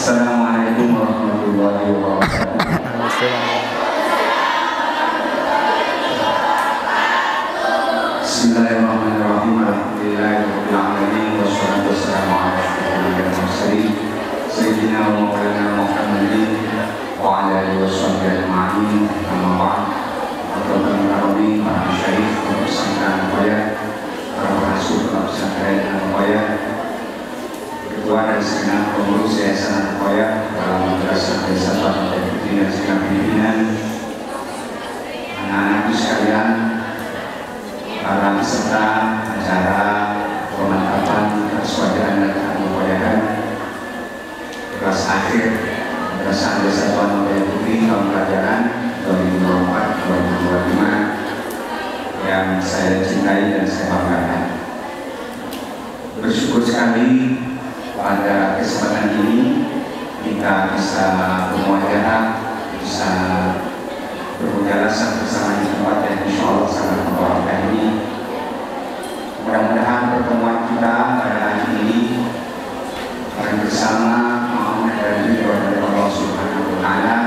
Assalamualaikum warahmatullahi wabarakatuh. Bismillahirrahmanirrahim. Alhamdulillahirabbil alamin wassalatu wassalamu ala asyrofil mursalin sayyidina wa maulana Muhammadin wa ala alihi washabbihi ajma'in. Amma ba'd. Assalamualaikum para syarif, pesantren Al-Qoya, para pengasuh pesantren Al-Qoya, ketua dan segenap pengurus yayasan Al-Qoya dalam madrasah desa Banten dan segenap pimpinan, anak-anakku sekalian, para peserta acara pemantapan persaudaraan dan kekeluargaan kelas akhir madrasah desa Banten Putri tahun pelajaran 2024-2025 yang saya cintai dan saya banggakan. Bersyukur sekali pada kesempatan ini kita bisa bermuajalah, bisa bermujalasan bersama di tempat yang insya Allah sangat membawakan ini. Mudah-mudahan pertemuan kita pada hari ini akan bersama mohon dan ridho dari Allah Subhanahu wa Ta'ala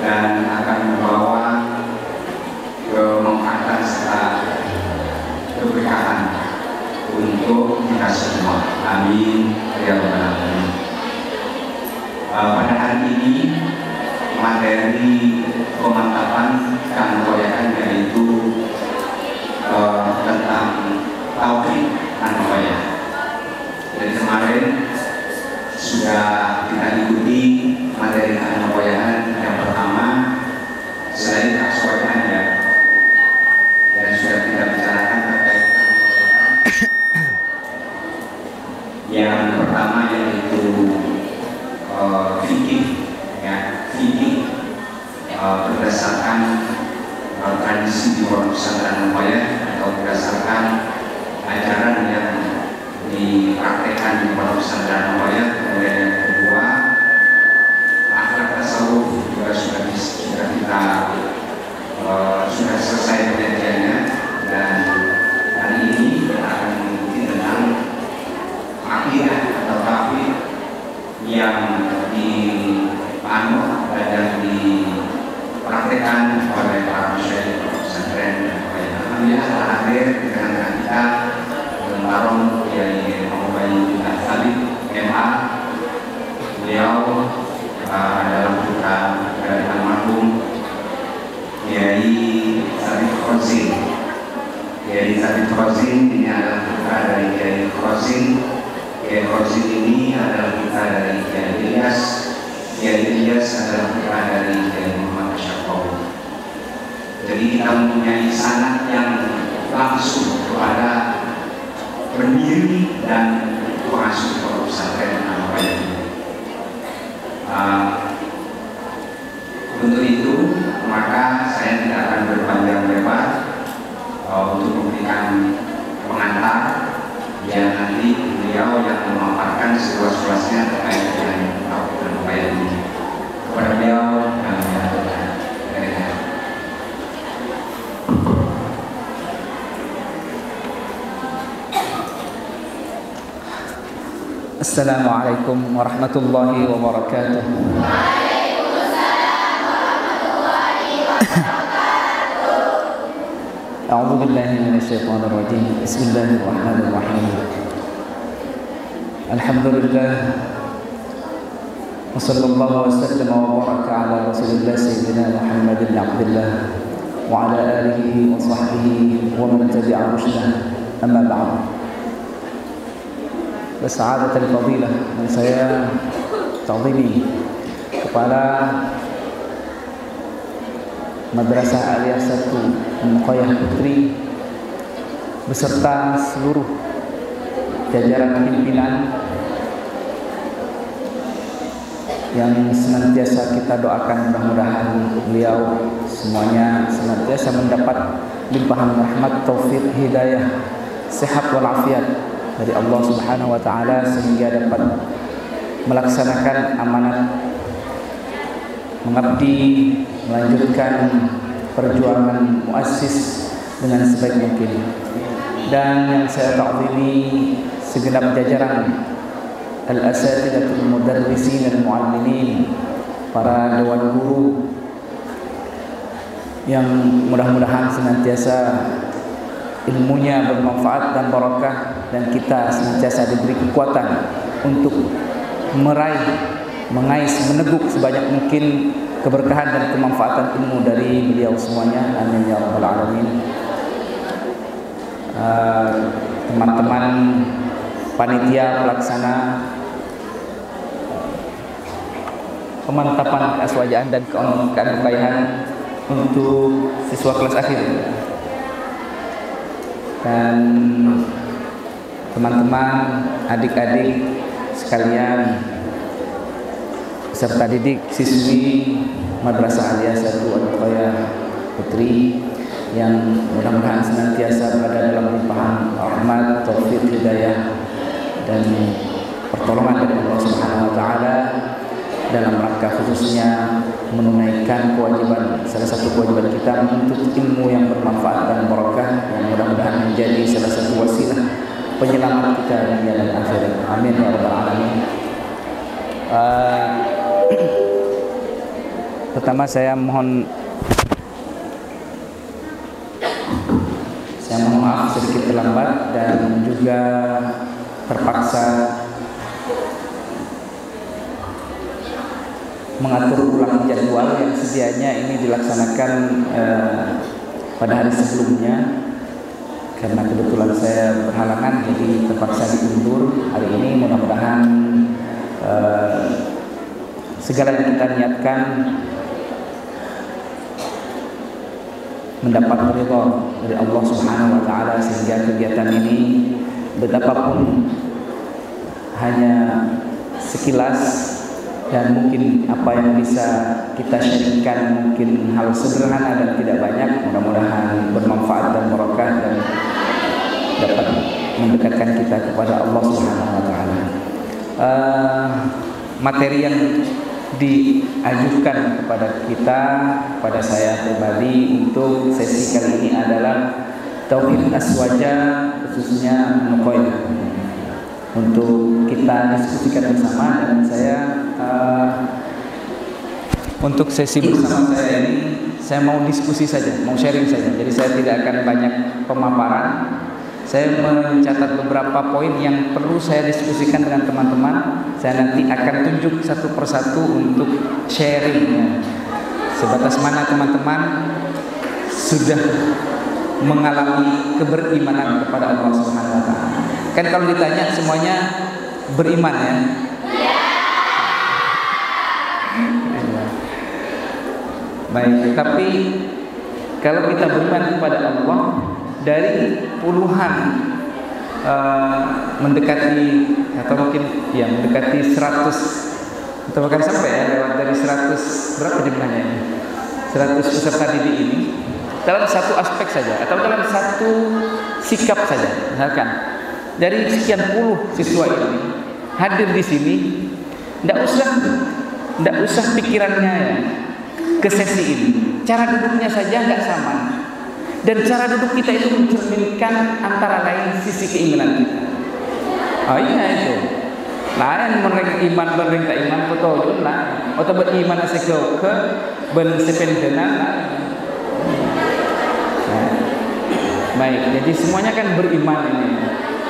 dan akan membawa kemanfaatan serta keberkahan untuk kita semua. Amin ya rabbal alamin. Pada hari ini materi pemantapan keanggotaan yaitu tentang tauhid anggoya. Dari kemarin sudah kita ikuti materi keanggotaan yang pertama selain keanggotaan dan sudah kita bicarakan terkait yang pertama yaitu fikih, fikih berdasarkan tradisi di pondok pesantren Al-Qoya atau berdasarkan ajaran yang dipraktekkan di pondok pesantren Al-Qoya. Kemudian yang kedua, akhlak tasawuf juga sudah kita sudah selesai penelitiannya, dan hari ini kita akan mengikuti tentang akidah atau tauhid yang dipanut dan dipraktekkan oleh para masyarakat pesantren. Alhamdulillah telah hadir di tengah kita Almarhum Kiai Muhammad bin Khalid MA. Beliau adalah putra dari almarhum Kiai Sabit Khosin. Kiai Sabit Khosin ini adalah putra dari Kiai Khosin. Kiai Khosin ini adalah putra dari Kiai Ilyas. Kiai Ilyas adalah putra dari Kiai Muhammad Syafawi. Jadi kita mempunyai sanad yang langsung kepada pendiri dan pengasuh pondok pesantren Al-Qoya. Untuk itu maka saya tidak akan berpanjang lebar untuk memberikan pengantar yang nanti beliau yang memaparkan seluas-luasnya terkait dengan Al-Qoya ini. Kepada beliau kami aturkan. Assalamualaikum warahmatullahi wabarakatuh. Waalaikumsalam warahmatullahi wabarakatuh. A'udzu billahi minasyaitonir rajim. Bismillahirrahmanirrahim. Alhamdulillah wa sallallahu wa sallama wa baraka ala Rasulillah sayyidina Muhammad bin Abdullah wa ala alihi wa sahbihi wa man tabi'a rusydah. Amma ba'd. Bersaadat al-fadilah, dan saya ta'zimi kepada Madrasah Aliyah 1 Al-Qoya Putri beserta seluruh jajaran pimpinan yang senantiasa kita doakan mudah-mudahan beliau semuanya senantiasa mendapat limpahan rahmat, taufik, hidayah, sehat walafiat dari Allah Subhanahu wa Ta'ala sehingga dapat melaksanakan amanat mengabdi, melanjutkan perjuangan muassis dengan sebaik mungkin. Dan yang saya ta'zimi segenap jajaran al-asatidatul mudarrisin al-muallimin, para dewan guru yang mudah-mudahan senantiasa ilmunya bermanfaat dan barakah, dan kita senantiasa diberi kekuatan untuk mengais, meneguk sebanyak mungkin keberkahan dan kemanfaatan ilmu dari beliau semuanya. Amin ya rabbal alamin. Teman-teman panitia pelaksana pemantapan keaswajaan dan keanugeraan untuk siswa kelas akhir, dan teman-teman adik-adik sekalian peserta didik siswi Madrasah Aliyah 1 Al-Qaya Putri yang mudah-mudahan senantiasa berada dalam limpahan rahmat, taufik, hidayah dan pertolongan dari Allah Subhanahu wa taala dalam rangka khususnya menunaikan kewajiban, salah satu kewajiban kita menuntut ilmu yang bermanfaat dan barakah, yang mudah-mudahan menjadi salah satu wasilah penyelamat kita dunia dan akhirat. Amin ya rabbal alamin. Pertama saya mohon maaf sedikit terlambat dan juga terpaksa mengatur ulang jadwal yang sedianya ini dilaksanakan pada hari sebelumnya, karena kebetulan saya berhalangan jadi terpaksa diundur hari ini. Mudah-mudahan segala yang kita niatkan mendapat ridha dari Allah Subhanahu wa taala, sehingga kegiatan ini betapapun hanya sekilas dan mungkin apa yang bisa kita sharingkan mungkin hal sederhana dan tidak banyak, mudah-mudahan bermanfaat dan barakah dan dapat mendekatkan kita kepada Allah Subhanahu wa taala. Materi yang diajukan kepada kita, kepada saya pribadi untuk sesi kali ini adalah tauhid aswaja, khususnya nuqail, untuk kita diskusikan bersama. Dan saya untuk sesi bersama saya ini saya mau diskusi saja, mau sharing saja. Jadi saya tidak akan banyak pemaparan. Saya mencatat beberapa poin yang perlu saya diskusikan dengan teman-teman. Saya nanti akan tunjuk satu persatu untuk sharingnya. Sebatas mana teman-teman sudah mengalami keberimanan kepada Allah Subhanahu wa taala. Kan kalau ditanya semuanya beriman ya? Baik, tapi kalau kita beriman kepada Allah dari puluhan mendekati atau mungkin ya mendekati 100 atau bahkan sampai ya lewat dari 100 berapa jumlahnya ini? 100 peserta didik ini dalam satu aspek saja atau dalam satu sikap saja. Misalkan dari sekian puluh siswa ini hadir di sini, tidak usah pikirannya ya ke sesi ini. Cara duduknya saja nggak sama. Dan cara duduk kita itu mencerminkan antara lain sisi keimanan kita. Oh iya itu. Lain mereka iman berita iman betul lah. Atau beriman asal ke ben sependenan. Baik, jadi semuanya kan beriman ini.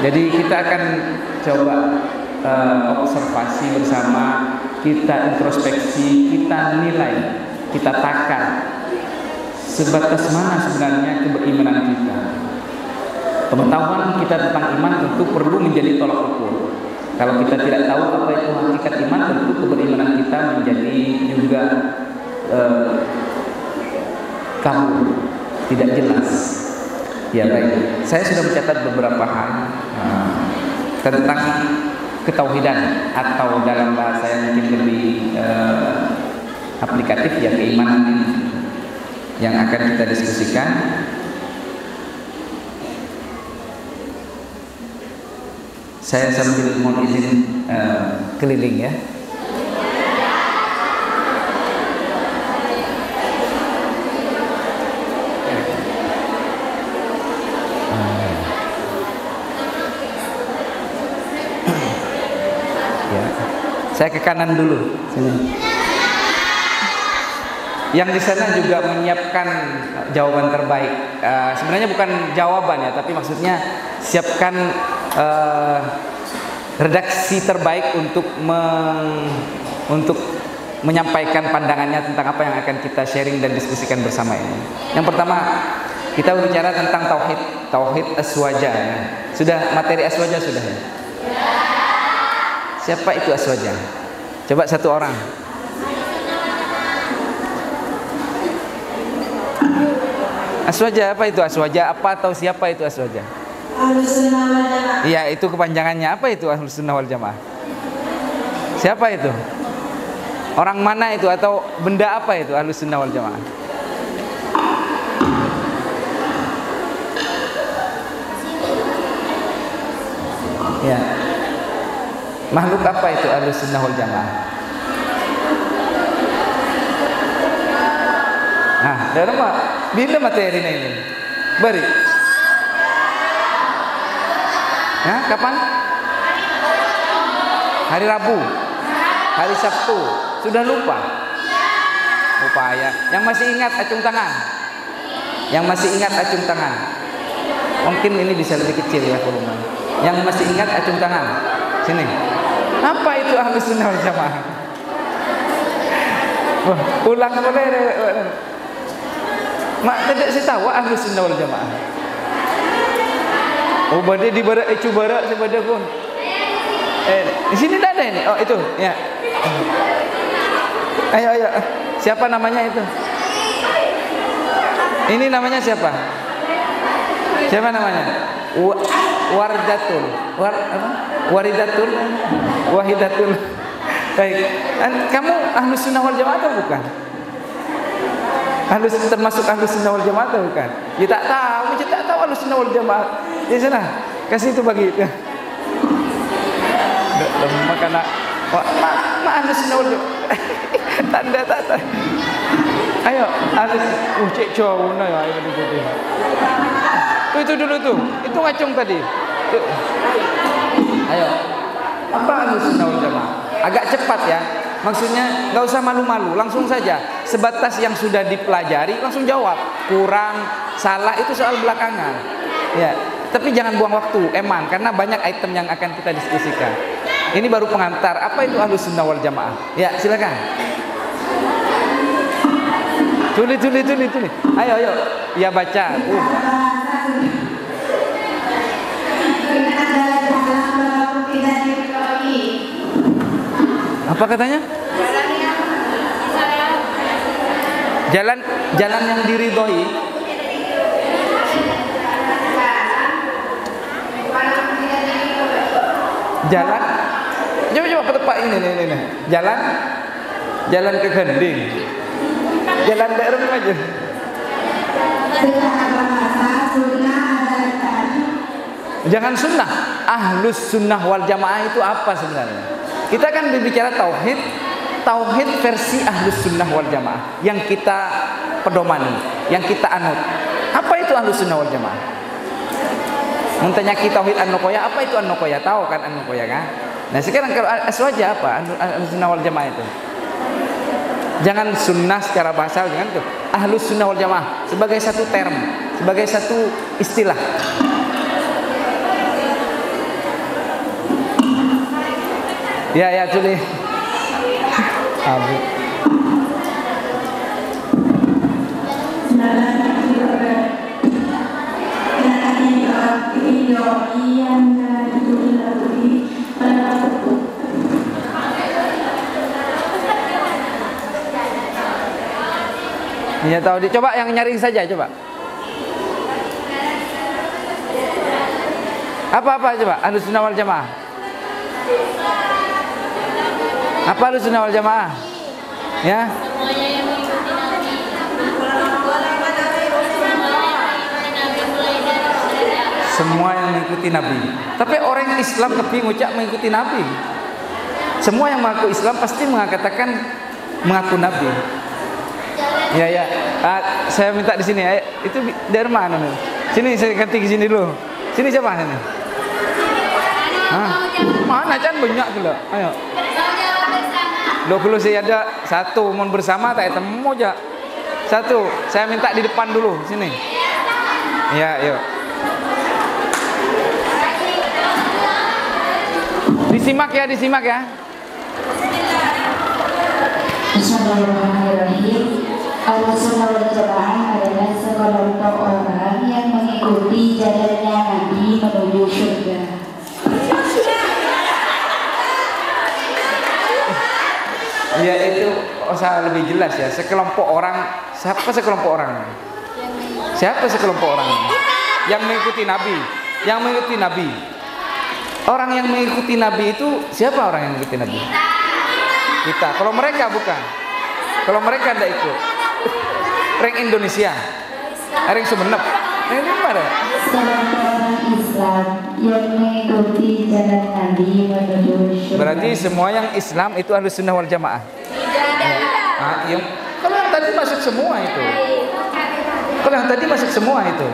Jadi kita akan coba observasi bersama, kita introspeksi, kita nilai, kita takar sebatas mana sebenarnya keberimanan kita. Pengetahuan kita tentang iman tentu perlu menjadi tolak ukur. Kalau kita tidak tahu apa itu hakikat iman, tentu keberimanan kita menjadi juga kabur, tidak jelas. Ya baik, saya sudah mencatat beberapa hal tentang ketauhidan, atau dalam bahasa yang mungkin lebih aplikatif ya keimanan ini yang akan kita diskusikan. Saya sambil mohon izin keliling ya. Saya ke kanan dulu. Sini. Yang di sana juga menyiapkan jawaban terbaik. Sebenarnya bukan jawaban ya, tapi maksudnya siapkan redaksi terbaik untuk menyampaikan pandangannya tentang apa yang akan kita sharing dan diskusikan bersama ini. Yang pertama, kita berbicara tentang tauhid aswaja. Sudah materi aswaja sudah ya? Siapa itu aswaja? Coba satu orang. Aswaja apa itu aswaja? Apa atau siapa itu aswaja? Ahlus Sunnah wal Jamaah. Iya, itu kepanjangannya. Apa itu Ahlus Sunnah wal Jamaah? Siapa itu? Orang mana itu atau benda apa itu Ahlus Sunnah wal Jamaah? Ya. Makhluk apa itu Ahlus Sunnah wal Jamaah? Nah, dalam bila materi ini beri. Ya, kapan? Hari Rabu, hari Sabtu. Sudah lupa? Lupa ya. Yang masih ingat acung tangan. Yang masih ingat acung tangan. Mungkin ini bisa lebih kecil ya volume. Yang masih ingat acung tangan. Sini. Apa itu Ahlus Sunnah wal Jamaah? Ulang boleh. Mak tidak saya tahu Ahlus Sunnah wal Jamaah. Oh, badai di barat barat sepada pun. Di sini tidak ada ini. Oh, itu. Ya. Ayo. Siapa namanya itu? Ini namanya siapa? Siapa namanya? Wardatul. Waridatul. Wahidatul. Baik. Kamu Ahlus Sunnah wal Jamaah atau bukan? Termasuk Ahlus Sunnah wal Jamaah atau bukan? Kita tak tahu Ahlus Sunnah wal Jamaah. Di sana, kasih itu bagi itu. Makanya, Ahlus Sunnah wal Jamaah. Tanda. Ayo, Ahlus. Cek jauh na ya, ayo dulu. Itu dulu tuh. Itu ngacung tadi. Tuh. Ayo. Apa Ahlus Sunnah wal Jamaah? Agak cepat ya. Maksudnya nggak usah malu-malu, langsung saja. Sebatas yang sudah dipelajari langsung jawab. Kurang, salah itu soal belakangan. Ya, tapi jangan buang waktu, karena banyak item yang akan kita diskusikan. Ini baru pengantar. Apa itu Ahlus Sunnah wal Jamaah? Ya, silakan. Tulis. Ayo. Ya baca. Apa katanya? Jalan yang diridhoi. Jalan. Coba ke tempat ini. Jalan ke Gending. Jalan daerah aja. Jangan sunnah. Ahlus Sunnah wal Jamaah itu apa sebenarnya? Kita kan berbicara tauhid versi Ahlus Sunnah wal Jamaah yang kita pedomani, yang kita anut. Apa itu Ahlus Sunnah wal Jamaah? Muntanya kita tauhid an-nuqoyah, apa itu an-nuqoyah? Tahu kan an-nuqoyah kan? Nah sekarang kalau aswaja apa Ahlus Sunnah wal Jamaah itu? Jangan sunnah secara bahasa, jangan tuh. Ahlus Sunnah wal Jamaah sebagai satu term, sebagai satu istilah. Ya tulis. Abu. Ya tahu, coba yang nyaring saja coba. Apa coba? Ahlus Sunnah wal Jamaah. Apa Ahlus Sunnah wal Jamaah? Ya. Semua yang mengikuti Nabi. Tapi orang Islam lebih ngucap mengikuti Nabi. Semua yang mengaku Islam pasti mengatakan mengaku Nabi. Ya. Saya minta di sini. Itu dari mana nih? Sini saya ganti ke sini dulu. Sini siapa ini? Mana can banyak pula. Ayo. 20 saya ada satu, mau bersama tak temu aja. Satu, saya minta di depan dulu sini. Ya, yuk. Disimak ya. Bismillahirrahmanirrahim. Ahlussunnah wal Jamaah adalah sekelompok orang yang mengikuti jalannya Nabi menuju surga. Ya itu usah lebih jelas ya. Sekelompok orang, siapa sekelompok orang? Siapa sekelompok orang? Yang mengikuti Nabi, Orang yang mengikuti Nabi itu siapa orang yang mengikuti Nabi? Kita. Kalau mereka bukan. Kalau mereka tidak ikut. Reng Indonesia, reng Sumenep, reng mana? Sekelompok orang Islam yang mengikuti jalan Nabi menuju surga. Berarti semua yang Islam itu Ahlussunnah wal Jamaah. Iya. Kalau yang tadi masuk semua itu.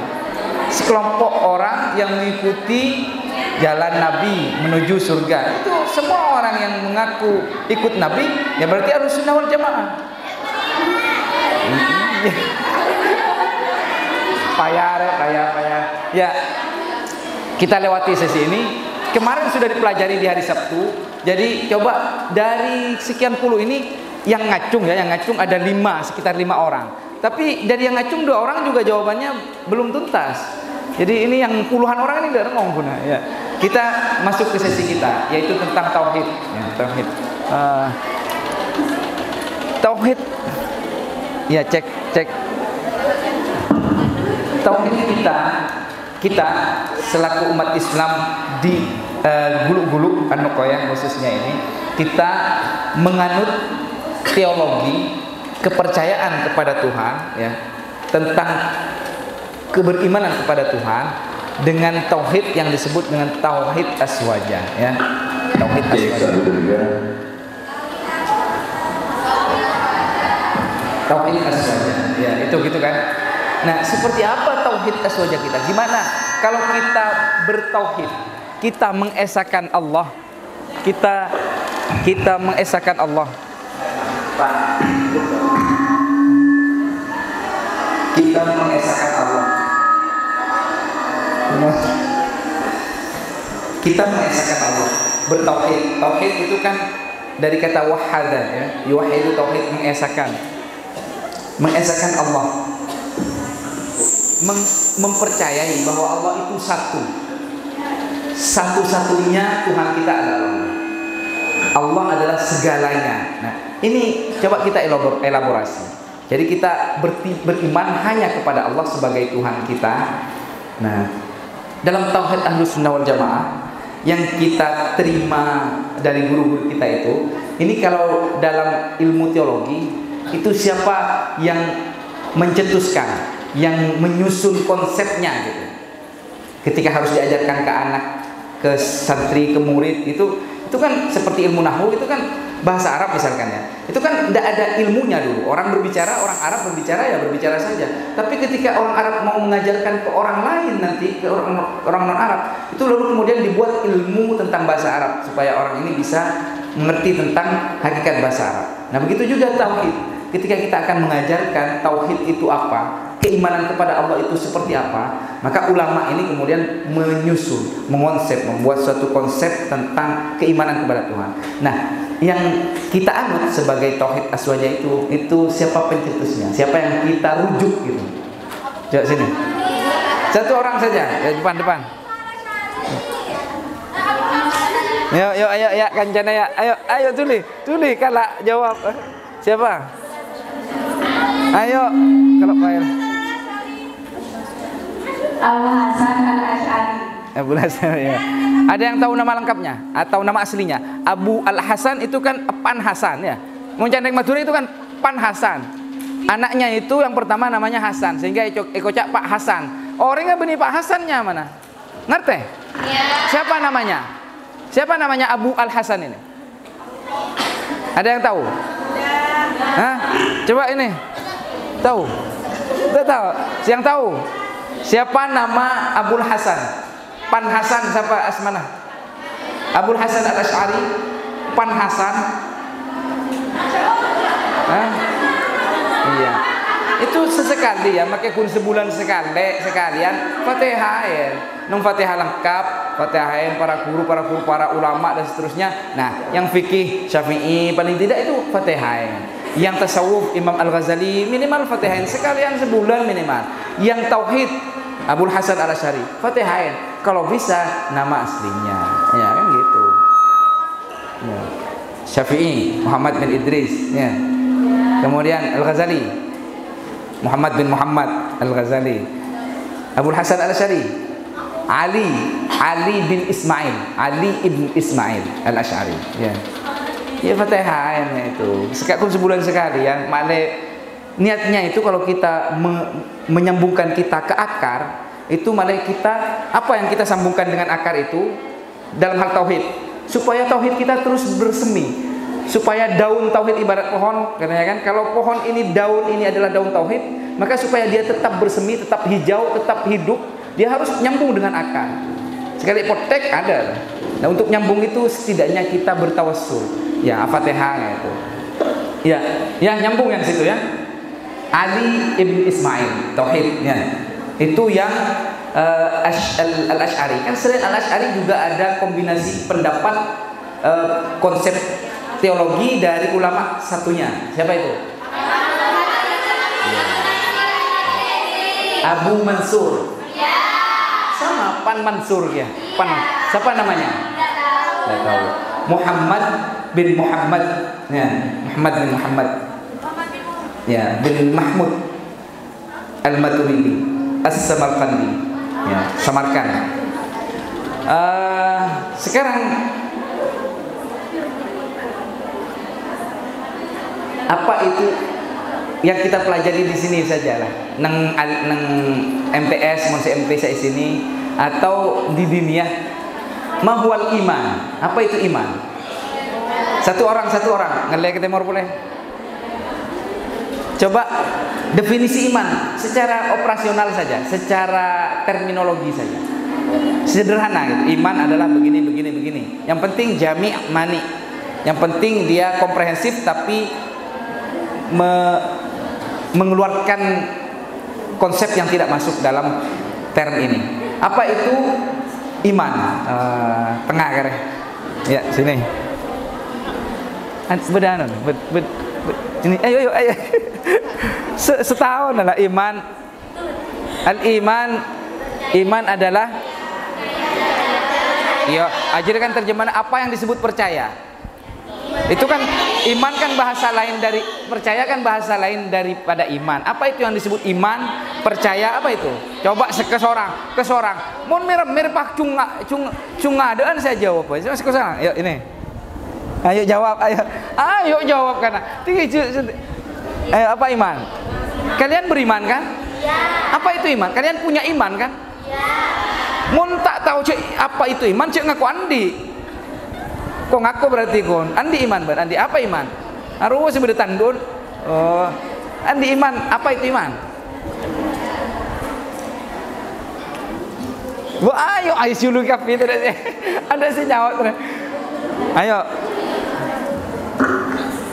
Sekelompok orang yang mengikuti jalan Nabi menuju surga. Itu semua orang yang mengaku ikut Nabi, ya berarti Ahlussunnah wal Jamaah. Payah. Ya, kita lewati sesi ini. Kemarin sudah dipelajari di hari Sabtu. Jadi coba dari sekian puluh ini yang ngacung ada sekitar 5 orang. Tapi dari yang ngacung 2 orang juga jawabannya belum tuntas. Jadi ini yang puluhan orang ini tidak ngomong guna. Ya, kita masuk ke sesi kita, yaitu tentang tauhid. Ya, tauhid. Ya, cek. Tauhid kita selaku umat Islam di Guluk-Guluk An-Nuqoyah khususnya ini, kita menganut teologi kepercayaan kepada Tuhan, ya, tentang keberimanan kepada Tuhan dengan tauhid yang disebut dengan tauhid aswaja, ya. Tauhid aswaja. Tauhid aswaja. Ya, itu gitu kan. Nah, seperti apa tauhid aswaja kita? Gimana kalau kita bertauhid, kita mengesahkan Allah, kita mengesahkan Allah. Kita mengesahkan Allah. Kita mengesahkan Allah. Bertauhid. Tauhid itu kan dari kata wahada, ya. Yuwahidu tauhid, mengesahkan. Mengesahkan Allah. Mempercayai bahwa Allah itu satu. Satu-satunya Tuhan kita adalah Allah. Allah adalah segalanya. Nah, ini coba kita elaborasi. Jadi kita beriman hanya kepada Allah sebagai Tuhan kita. Nah, dalam tauhid Ahlussunnah wal Jamaah yang kita terima dari guru-guru kita itu, ini kalau dalam ilmu teologi itu siapa yang mencetuskan, yang menyusun konsepnya gitu. Ketika harus diajarkan ke anak, ke santri, ke murid, itu kan seperti ilmu nahwu, itu kan bahasa Arab misalkan, ya. Itu kan tidak ada ilmunya dulu. Orang Arab berbicara ya berbicara saja. Tapi ketika orang Arab mau mengajarkan ke orang lain nanti, ke orang non Arab, itu lalu kemudian dibuat ilmu tentang bahasa Arab supaya orang ini bisa mengerti tentang hakikat bahasa Arab. Nah, begitu juga tauhid. Ketika kita akan mengajarkan tauhid itu apa, keimanan kepada Allah itu seperti apa, maka ulama ini kemudian menyusun, mengonsep, membuat suatu konsep tentang keimanan kepada Tuhan. Nah, yang kita anut sebagai tauhid aswaja itu siapa pencetusnya, siapa yang kita rujuk gitu. Coba sini. Satu orang saja, ya, depan. Ayo Kancana ya. Ayo tulis kalau jawab. Siapa? Ayo kalau Pak Abu Hasan Al-Asy'ari. Abu Hasan, ya. Ada yang tahu nama lengkapnya atau nama aslinya? Abu Al-Hasan itu kan Pan Hasan, ya. Muncandeng Madura itu kan Pan Hasan. Anaknya itu yang pertama namanya Hasan, sehingga ekocak Pak Hasan. Orangnya benih Pak Hasannya mana? Ngerti? Ya. Siapa namanya Abu Al-Hasan ini? Ada yang tahu? Hah? Coba ini. Tahu? Tidak tahu. Yang tahu? Siapa nama Abul Hasan? Pan Hasan siapa asmana? Abul Hasan Al-Asy'ari, Pan Hasan. Hah? Iya. Itu sesekali ya, makanya kun sebulan sekalian Fatihah ya. Nung Fatihah lengkap, Fatihah para guru, para ulama dan seterusnya. Nah, yang fikih Syafi'i paling tidak itu Fatihah. Yang tasawuf Imam Al-Ghazali minimal Fatihah sekalian sebulan minimal. Yang tauhid Abul Hasan Al-Asy'ari Fatihah. Kalau bisa nama aslinya. Ya kan gitu. Ya. Syafi'i Muhammad bin Idris ya. Kemudian Al-Ghazali Muhammad bin Muhammad Al-Ghazali, Abul Hasan Al-Asy'ari Ali bin Ismail, Ali ibn Ismail Al-Asy'ari ya. Ya Fatihah itu sebulan sekali ya. Niatnya itu kalau kita menyambungkan kita ke akar itu malah kita apa yang kita sambungkan dengan akar itu dalam hal tauhid supaya tauhid kita terus bersemi, supaya daun tauhid ibarat pohon katanya kan, kalau pohon ini daun ini adalah daun tauhid, maka supaya dia tetap bersemi, tetap hijau, tetap hidup, dia harus nyambung dengan akar. Sekali potek ada. Nah, untuk nyambung itu setidaknya kita bertawassul. Ya, Fatihah itu. Ya, nyambung yang situ ya. Ali ibn Ismail tauhid ya. Itu yang Al-Asy'ari. Kan selain Al-Asy'ari juga ada kombinasi pendapat konsep teologi dari ulama satunya. Siapa itu? Abu Mansur. Sama Pan Mansur ya. Siapa namanya? Tidak tahu. Muhammad bin Muhammad. Ya, Muhammad bin Muhammad. Ya, bin Mahmud Al-Maturidi As-Samarqandi. Ya, Samarkand. Sekarang apa itu yang kita pelajari di sini sajalah neng MTS mau MTS di sini atau di dunia mahwal iman. Apa itu iman? Satu orang ngelih ke timur boleh. Coba definisi iman secara operasional saja, secara terminologi saja. Sederhana gitu. Iman adalah begini. Yang penting jami' mani. Yang penting dia komprehensif tapi mengeluarkan konsep yang tidak masuk dalam term ini. Apa itu iman? Tengah kare. Ya, sini. Bedanan, sini. Ayo. Setahun adalah iman. Iman adalah ajarkan terjemahan apa yang disebut percaya. Itu kan iman kan bahasa lain dari percaya kan bahasa lain daripada iman. Apa itu yang disebut iman? Percaya apa itu? Coba ke seorang. Mun mirip cunga adaan saya jawab. Mas ke seorang. Yuk ini. Ayo jawab, ayo jawab karena. Ayo apa iman? Kalian beriman kan? Ya. Apa itu iman? Kalian punya iman kan? Ya. Mun tak tahu apa itu iman, cek ngaku andi. Kok ngaku berarti kon? Andi iman ber. Andi apa iman? Aruh sebelah tandun. Oh, andi iman. Apa itu iman? Ayo sulu kapi itu. Ada si jawab. Ayo.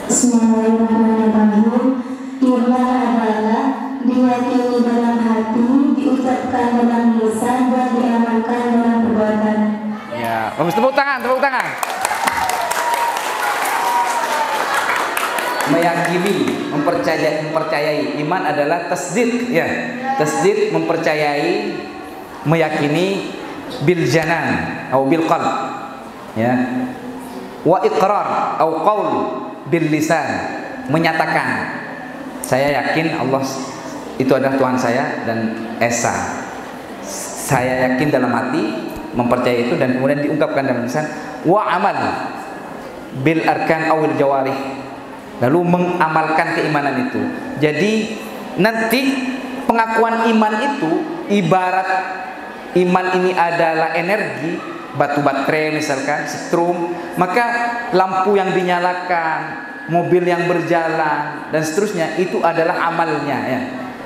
Bismillahirrahmanirrahim. Iman adalah diyakini dalam hati, diucapkan dalam lisan, dan diamalkan dalam perbuatan. Ya, bagus, tepuk tangan. Meyakini, mempercayai. Iman adalah tasdid, ya. Tasdid mempercayai, meyakini bil janan atau bil qalb. Ya. Wa iqrar atau qaul bil lisan, menyatakan saya yakin Allah itu adalah Tuhan saya dan esa. Saya yakin dalam hati, mempercayai itu dan kemudian diungkapkan dalam lisan. Wa amal bil arkan awil jawarih, lalu mengamalkan keimanan itu. Jadi nanti pengakuan iman itu ibarat iman ini adalah energi, batu baterai misalkan, setrum, maka lampu yang dinyalakan, mobil yang berjalan dan seterusnya itu adalah amalnya ya.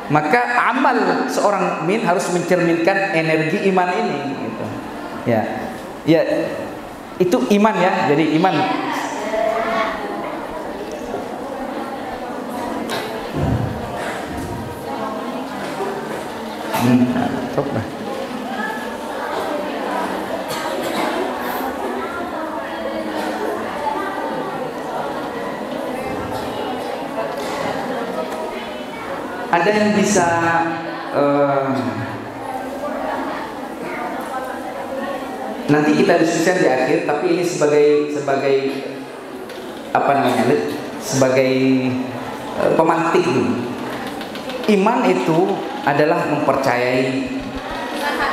Maka amal seorang mukmin harus mencerminkan energi iman ini gitu. Ya. Itu iman ya. Jadi iman. ada yang bisa nanti kita diskusikan di akhir, tapi ini sebagai apa namanya, sebagai pemantik dulu. Iman itu adalah mempercayai,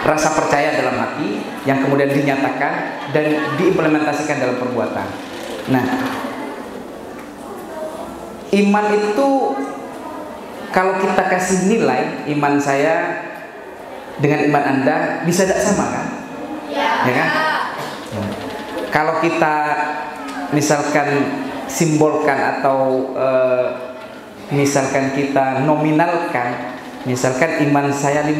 rasa percaya dalam hati yang kemudian dinyatakan dan diimplementasikan dalam perbuatan. Nah, iman itu kalau kita kasih nilai, iman saya dengan iman Anda bisa tidak sama kan? Ya kan? Ya. Kalau kita misalkan simbolkan atau misalkan kita nominalkan, misalkan iman saya 50.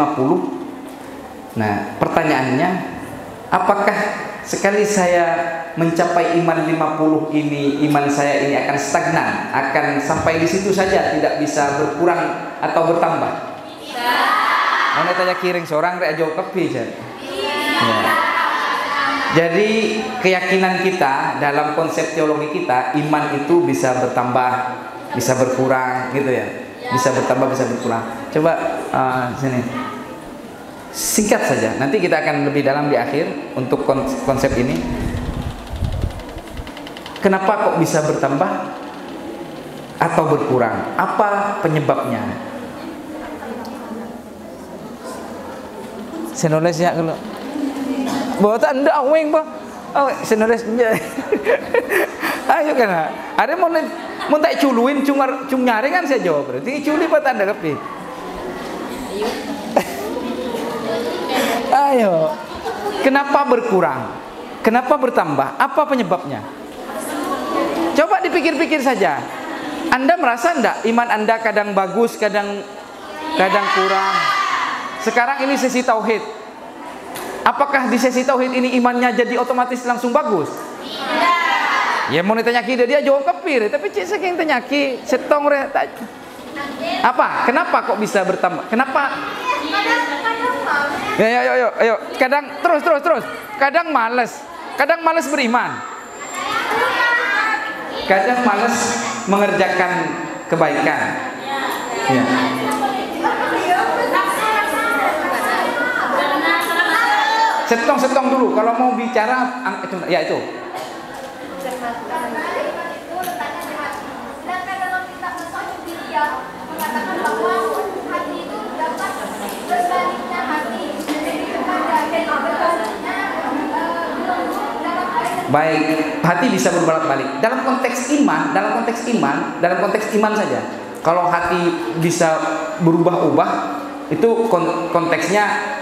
Nah, pertanyaannya, apakah sekali saya mencapai iman 50 ini, iman saya ini akan stagnan, akan sampai di situ saja, tidak bisa berkurang atau bertambah? Mau tanya kiring seorang rek jawab kepi ya. Jadi keyakinan kita dalam konsep teologi kita, iman itu bisa bertambah, bisa berkurang gitu ya. Bisa bertambah, bisa berkurang. Coba sini. Singkat saja. Nanti kita akan lebih dalam di akhir untuk konsep ini. Kenapa kok bisa bertambah atau berkurang? Apa penyebabnya? Senolesnya kalau bawa tak ada aweng pa. Oh, senulis. Ayo kan. Ada mau tak culuin cung nyari kan saya jawab berarti culi pa tanda kepi. Ayo. Kenapa berkurang? Kenapa bertambah? Apa penyebabnya? Coba dipikir-pikir saja. Anda merasa enggak iman Anda kadang bagus, kadang kurang? Sekarang ini sesi tauhid. Apakah di sesi tauhid ini imannya jadi otomatis langsung bagus? Ya mau ditanya dia jawab kepir, tapi cik saking tanya ki setong re. Apa? Kenapa kok bisa bertambah? Kenapa? Ya, ayo. Kadang terus. Kadang malas beriman. Kadang malas mengerjakan kebaikan. Ya. Setong dulu. Kalau mau bicara, ya itu. Baik, hati bisa berbolak-balik. Dalam konteks iman saja. Kalau hati bisa berubah-ubah, itu konteksnya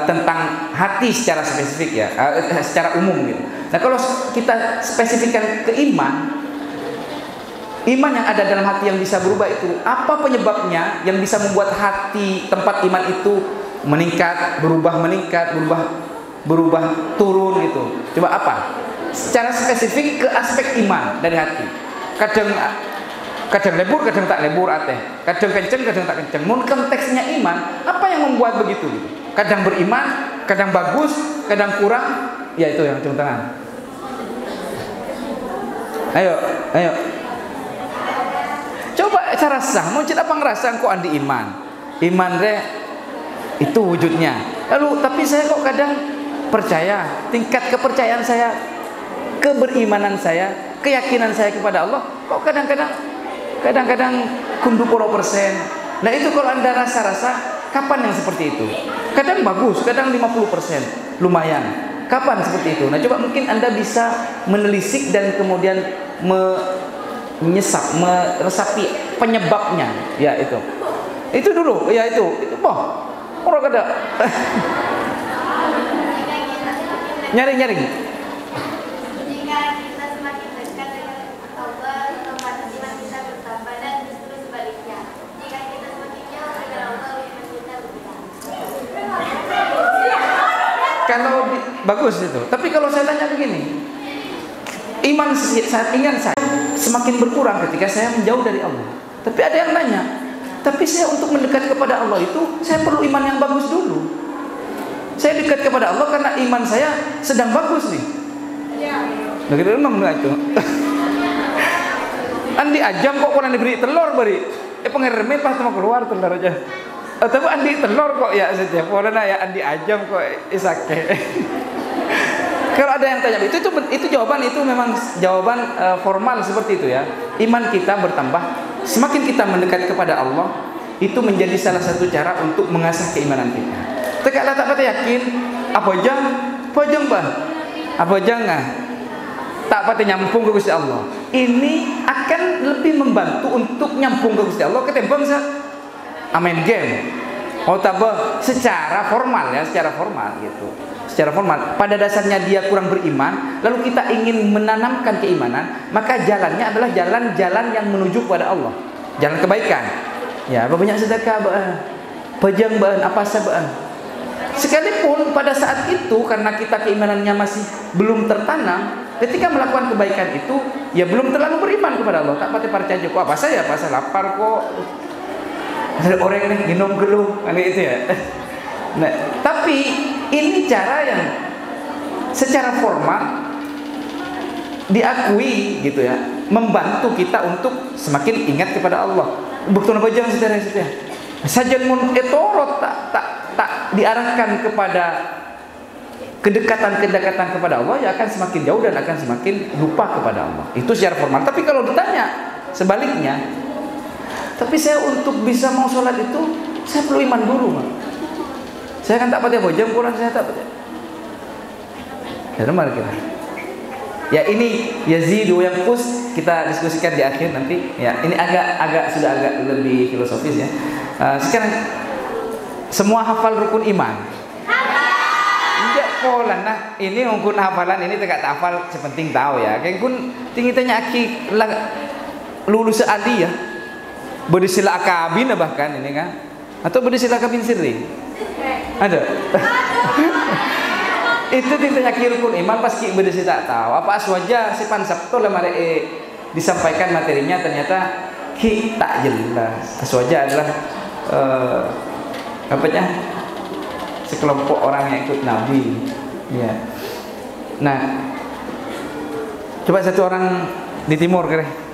tentang hati secara spesifik ya, secara umum gitu. Nah, kalau kita spesifikkan ke iman yang ada dalam hati yang bisa berubah itu, apa penyebabnya yang bisa membuat hati tempat iman itu meningkat, berubah turun gitu. Coba apa? Secara spesifik ke aspek iman dari hati. Kadang lebur, kadang tak lebur ateh. Kadang kenceng, kadang tak kenceng. Mun konteksnya iman, apa yang membuat begitu gitu? Kadang beriman, kadang bagus, kadang kurang. Ya itu yang cung tangan. Ayo. Coba cara sah, mau apa ngerasa kok andi iman? Iman re itu wujudnya. Lalu tapi saya kok kadang percaya, tingkat kepercayaan saya, keberimanan saya, keyakinan saya kepada Allah kok kadang-kadang kundu puluh persen. Nah itu kalau Anda rasa-rasa, kapan yang seperti itu? Kadang bagus, kadang 50%, lumayan. Kapan seperti itu? Nah coba mungkin Anda bisa menelisik dan kemudian meresapi penyebabnya. Ya itu dulu. Ya itu orang kada nyari. Kalau bagus itu. Tapi kalau saya tanya begini, iman saya semakin berkurang ketika saya menjauh dari Allah. Tapi ada yang nanya, tapi saya untuk mendekat kepada Allah itu saya perlu iman yang bagus dulu. Saya dekat kepada Allah karena iman saya sedang bagus nih. Begitu memang itu. Andi ajam kok kurang diberi telur beri. pengeremen pas mau keluar telur aja. Tapi andi telur kok ya setiap orang ya andi ajam kok isake. Kalau ada yang tanya itu jawaban itu memang jawaban formal seperti itu ya. Iman kita bertambah, semakin kita mendekat kepada Allah, itu menjadi salah satu cara untuk mengasah keimanan kita. Tegaklah tak patah yakin, apa jang bah, apa jangan, tak patah nyampung ke Gusti Allah. Ini akan lebih membantu untuk nyampung ke Gusti Allah ketimbang amen game. Oh tabah secara formal ya, secara formal gitu. Secara formal, pada dasarnya dia kurang beriman, lalu kita ingin menanamkan keimanan, maka jalannya adalah jalan-jalan yang menuju kepada Allah, jalan kebaikan. Ya, banyak sedekah, pejang, apa saja. Sekalipun pada saat itu karena kita keimanannya masih belum tertanam, ketika melakukan kebaikan itu, ya belum terlalu beriman kepada Allah. Tak pati percaya kok apa saya lapar kok. Ada orang nih minum geluh, aneh itu ya. Nah, tapi ini cara yang secara formal diakui gitu ya, membantu kita untuk semakin ingat kepada Allah. Betul apa jangan saudara-saudara. Sajan mun etorot tak diarahkan kepada kedekatan kepada Allah, ya akan semakin jauh dan akan semakin lupa kepada Allah. Itu secara formal. Tapi kalau ditanya sebaliknya, tapi saya untuk bisa mau sholat itu saya perlu iman dulu, Pak. Saya kan tak pakai bojang kurang, saya tak pakai. Ya mari kita. Ya ini yazidu yang pus kita diskusikan di akhir nanti. Ya ini sudah agak lebih filosofis ya. Sekarang semua hafal rukun iman. Enggak pola. Nah ini rukun hafalan ini tegak tak hafal sepenting tahu ya. Kayak kun tinggi tanya aki lulus adi ya. Berdisila akabin bahkan ini kan. Atau berdisila akabin sirri. Ada. Itu tintanya rukun iman pas ki berdisi tak tahu apa aswaja si pansabto lemare disampaikan materinya ternyata ki tak jelas. Aswaja adalah sekelompok orang yang ikut Nabi ya. Nah coba satu orang di timur kira.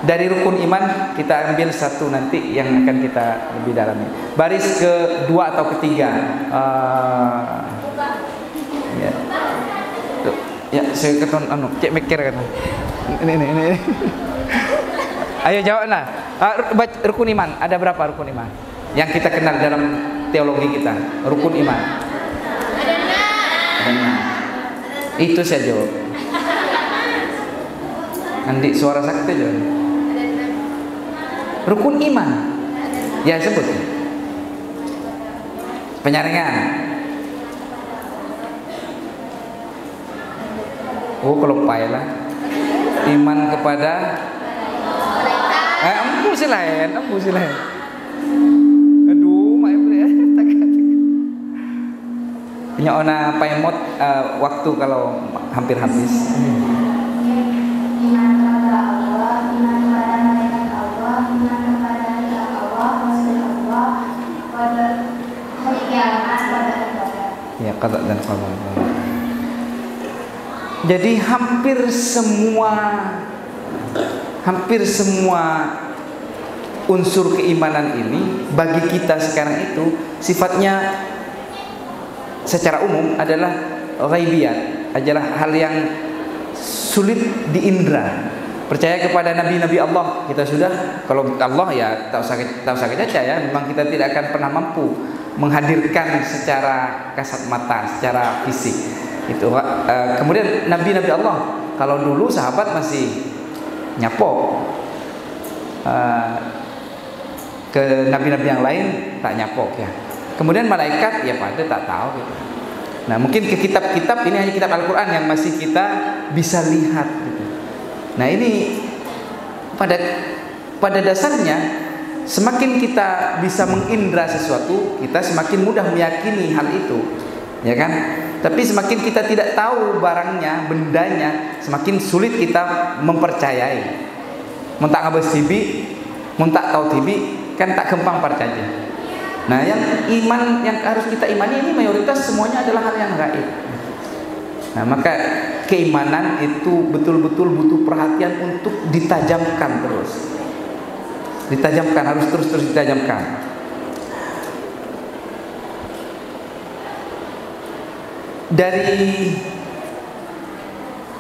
Dari rukun iman kita ambil satu nanti yang akan kita lebih dalami. Baris kedua atau ketiga. Ya. Tuh. Ya, saya keton cek mikir kan. Ini. Ayo jawablah. Rukun iman, ada berapa rukun iman? Yang kita kenal dalam teologi kita, rukun iman. Ada 6. Itu saya jawab. Andi suara sakti jawab. Rukun iman, ya sebut penyaringan. Oh kalau payah iman kepada empu silain. Aduh, maaf ya. Punya ona paimot waktu kalau hampir habis. Ya qada dan qadar. Jadi hampir semua unsur keimanan ini bagi kita sekarang itu sifatnya secara umum adalah ghaibiyat, adalah hal yang sulit diindra. Percaya kepada nabi-nabi Allah kita sudah, kalau Allah ya tak usah kita ya, memang kita tidak akan pernah mampu menghadirkan secara kasat mata, secara fisik. Itu kemudian nabi-nabi Allah, kalau dulu sahabat masih nyapok ke nabi-nabi yang lain tak nyapok ya. Kemudian malaikat ya pada tak tahu gitu. Nah mungkin ke kitab-kitab ini hanya kitab Al-Quran yang masih kita bisa lihat gitu. Nah ini pada dasarnya semakin kita bisa mengindra sesuatu, kita semakin mudah meyakini hal itu, ya kan? Tapi semakin kita tidak tahu barangnya, bendanya, semakin sulit kita mempercayai. Muntak ngabes tibi, muntak tahu tibi, kan tak kempang percaya. Nah yang iman yang harus kita imani ini mayoritas semuanya adalah hal yang gaib. Nah, maka keimanan itu betul-betul butuh perhatian untuk ditajamkan terus. Ditajamkan, harus terus-terus ditajamkan. Dari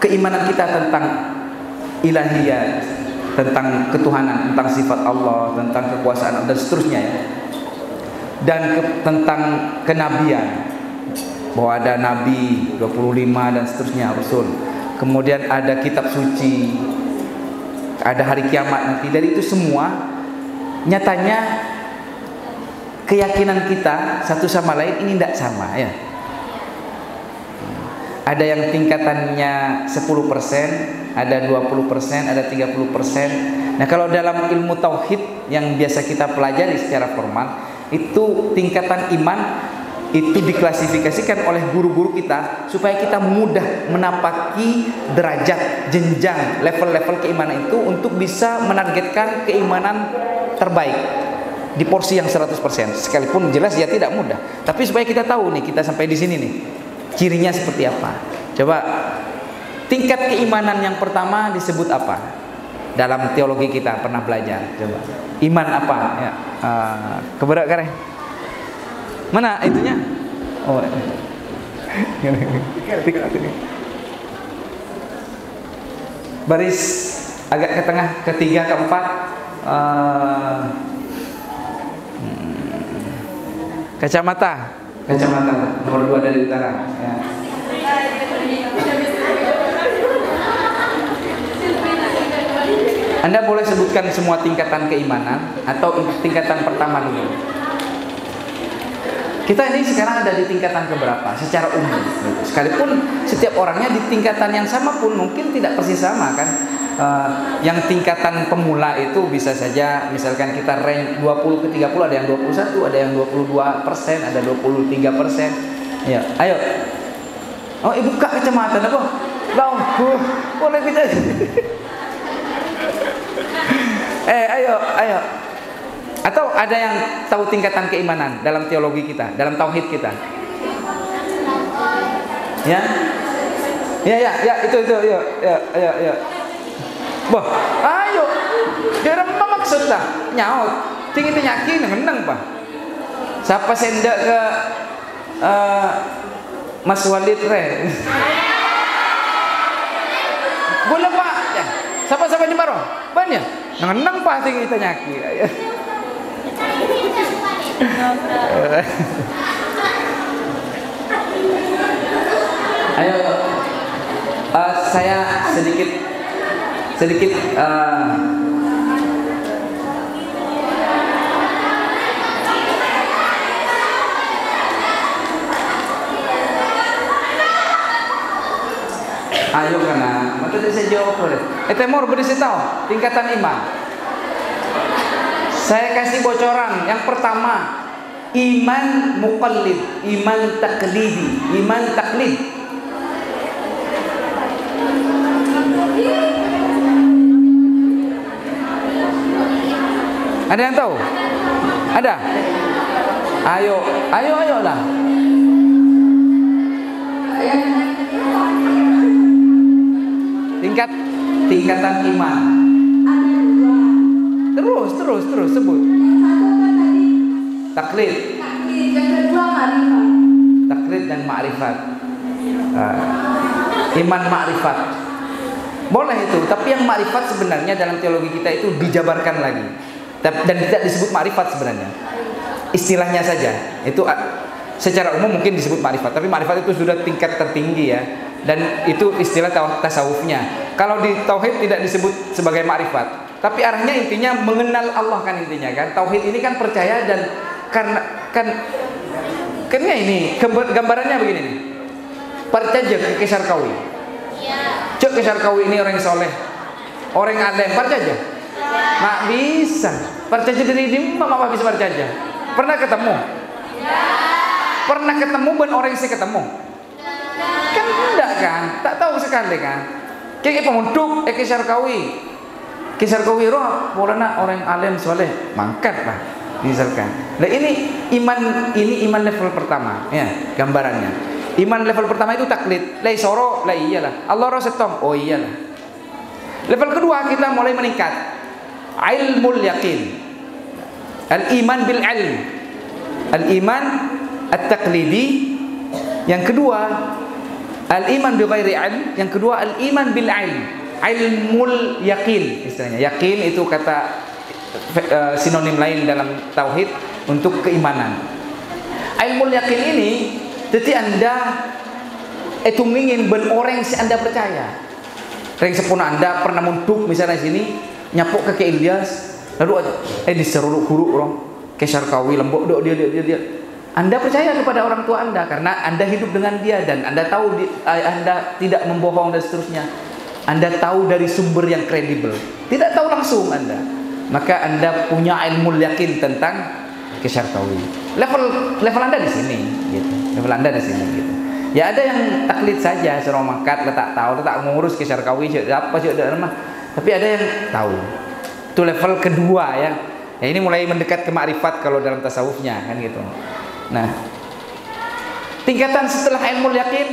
keimanan kita tentang ilahiyat, tentang ketuhanan, tentang sifat Allah, tentang kekuasaan dan seterusnya ya. Dan tentang kenabian, bahwa ada nabi 25 dan seterusnya, rasul. Kemudian ada kitab suci, ada hari kiamat nanti. Dari itu semua nyatanya keyakinan kita satu sama lain ini tidak sama ya. Ada yang tingkatannya 10%, ada 20%, ada 30%. Nah, kalau dalam ilmu tauhid yang biasa kita pelajari secara formal, itu tingkatan iman itu diklasifikasikan oleh guru-guru kita supaya kita mudah menapaki derajat, jenjang, level-level keimanan itu untuk bisa menargetkan keimanan terbaik di porsi yang 100%. Sekalipun jelas ya tidak mudah, tapi supaya kita tahu nih, kita sampai di sini nih, cirinya seperti apa. Coba tingkat keimanan yang pertama disebut apa? Dalam teologi kita pernah belajar. Coba iman apa? Ya, keberak kare. Mana itunya? Oh, baris agak ke tengah, ketiga, keempat. Kacamata nomor 2 dari utara ya. Anda boleh sebutkan semua tingkatan keimanan atau tingkatan pertama dulu. Kita ini sekarang ada di tingkatan keberapa secara umum gitu. Sekalipun setiap orangnya di tingkatan yang sama pun mungkin tidak persis sama kan. Yang tingkatan pemula itu bisa saja misalkan kita rank 20 ke 30, ada yang 21, ada yang 22%, ada 23%. Ya, ayo. Oh, ibu buka kacamata apa? Bang, boleh kita. Ayo. Atau ada yang tahu tingkatan keimanan dalam teologi kita, dalam tauhid kita? Ya, itu, ya. Bah, ayo. Dia apa maksud dah? Nyaut. Tinggi nyaki ngeneng pak. Siapa sendak ke Mas Walid re? Boleh pak. Ya. Siapa di baro? Banyak. Ngeneng pak tinggi nyaki. Ayo. Saya sedikit ayo karena mata saya jawab boleh. Temor berisi tahu tingkatan iman. Saya kasih bocoran. Yang pertama, iman muqallid, iman taklidi, iman taklid. Ada yang tahu? Ada? Ayo lah. Tingkatan iman. Terus sebut. Taklid. Taklid dan ma'rifat. Iman ma'rifat. Boleh itu, tapi yang ma'rifat sebenarnya dalam teologi kita itu dijabarkan lagi. Dan tidak disebut ma'rifat sebenarnya. Istilahnya saja. Itu secara umum mungkin disebut ma'rifat, tapi ma'rifat itu sudah tingkat tertinggi ya. Dan itu istilah tasawufnya. Kalau di tauhid tidak disebut sebagai ma'rifat, tapi arahnya intinya mengenal Allah kan intinya kan. Tauhid ini kan percaya dan karena ini gambarannya begini nih. Percaya ke Kisarkawi. Cuk Kisarkawi ini orang soleh, orang alim, percaya. Mak bisa. Percaya diri dia, mak bisa percaya. Pernah ketemu? Pernah ketemu ben orang sih ketemu? Kan enggak kan? Tak tahu sekali kan? Kayak pemunduk Kisarkawi roh, bolehna orang alim soleh, mangkat lah misalkan. Nah ini iman level pertama ya gambarannya. Iman level pertama itu taklid. Lai soro, lai iyalah. Allah rasetong, oh iyalah. Level kedua kita mulai meningkat. Ilmul yakin. Al-iman bil ilm. Al-iman at-taqlidi. Yang kedua, al-iman bi ghairi ilm. Yang kedua, al-iman bil ilm. Ilmul yakin istilahnya. Yakin itu kata sinonim lain dalam tauhid untuk keimanan. Ilmul yakin ini jadi Anda itu ingin ben orang si Anda percaya. Ring sepuna Anda pernah muntuk misalnya sini nyapuk ke Ilyas lalu diseruluk guru orang ke Syarkawi lembok dia. Anda percaya kepada orang tua Anda karena Anda hidup dengan dia dan Anda tahu Anda tidak membohong dan seterusnya. Anda tahu dari sumber yang kredibel. Tidak tahu langsung Anda. Maka Anda punya ilmu yakin tentang ke Syarkawi. Level Anda di sini gitu. Level Anda di sini gitu. Ya ada yang taklid saja, suruh makat, letak tahu, letak ngurus ke Syarkawi, apa sih ada mah. Tapi ada yang tahu. Itu level kedua ya. Ya ini mulai mendekat ke makrifat kalau dalam tasawufnya kan gitu. Nah, tingkatan setelah ilmu yakin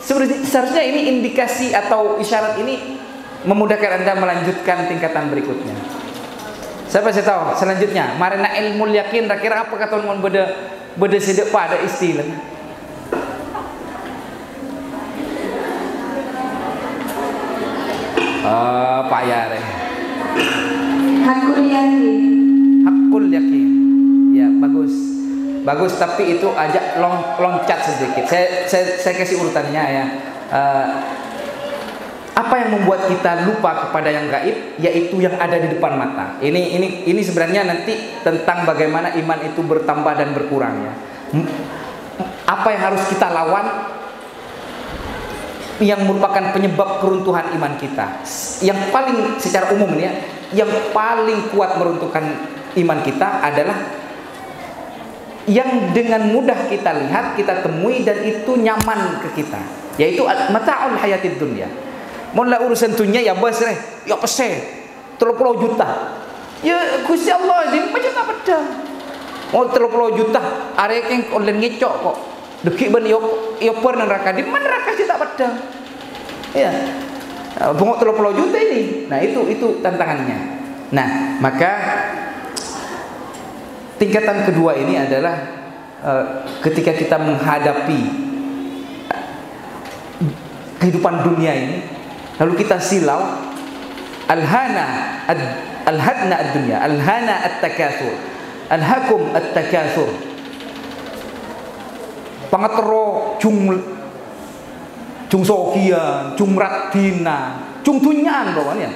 seharusnya ini indikasi atau isyarat ini memudahkan Anda melanjutkan tingkatan berikutnya. Siapa saya tahu selanjutnya marina ilmu yakin kira apa kata mon beda sedek pada istilah Pak Yare Hakul yakin. hakul yakin ya bagus tapi itu ajak loncat sedikit saya kasih urutannya ya. Apa yang membuat kita lupa kepada yang gaib, yaitu yang ada di depan mata. Ini sebenarnya nanti tentang bagaimana iman itu bertambah dan berkurang ya. Apa yang harus kita lawan yang merupakan penyebab keruntuhan iman kita. Yang paling secara umum ya, yang paling kuat meruntuhkan iman kita adalah yang dengan mudah kita lihat, kita temui dan itu nyaman ke kita, yaitu mata'ul hayatid dunya. Mula urusan dunia ya bos ya pese 30 juta. Ya Gusti Allah ini macam apa dah? Mau 30 juta, arek yang online ngecok kok. Dekik ben yo per neraka di mana neraka kita pedang. Ya. Bungok 30 juta ini. Nah, itu tantangannya. Nah, maka tingkatan kedua ini adalah ketika kita menghadapi kehidupan dunia ini lalu kita silau alhadna ad-dunya, alhana at-takatsur, alhakum at-takatsur. Pangatero cung sokia, cung ratina, cung tunyan pokoknya.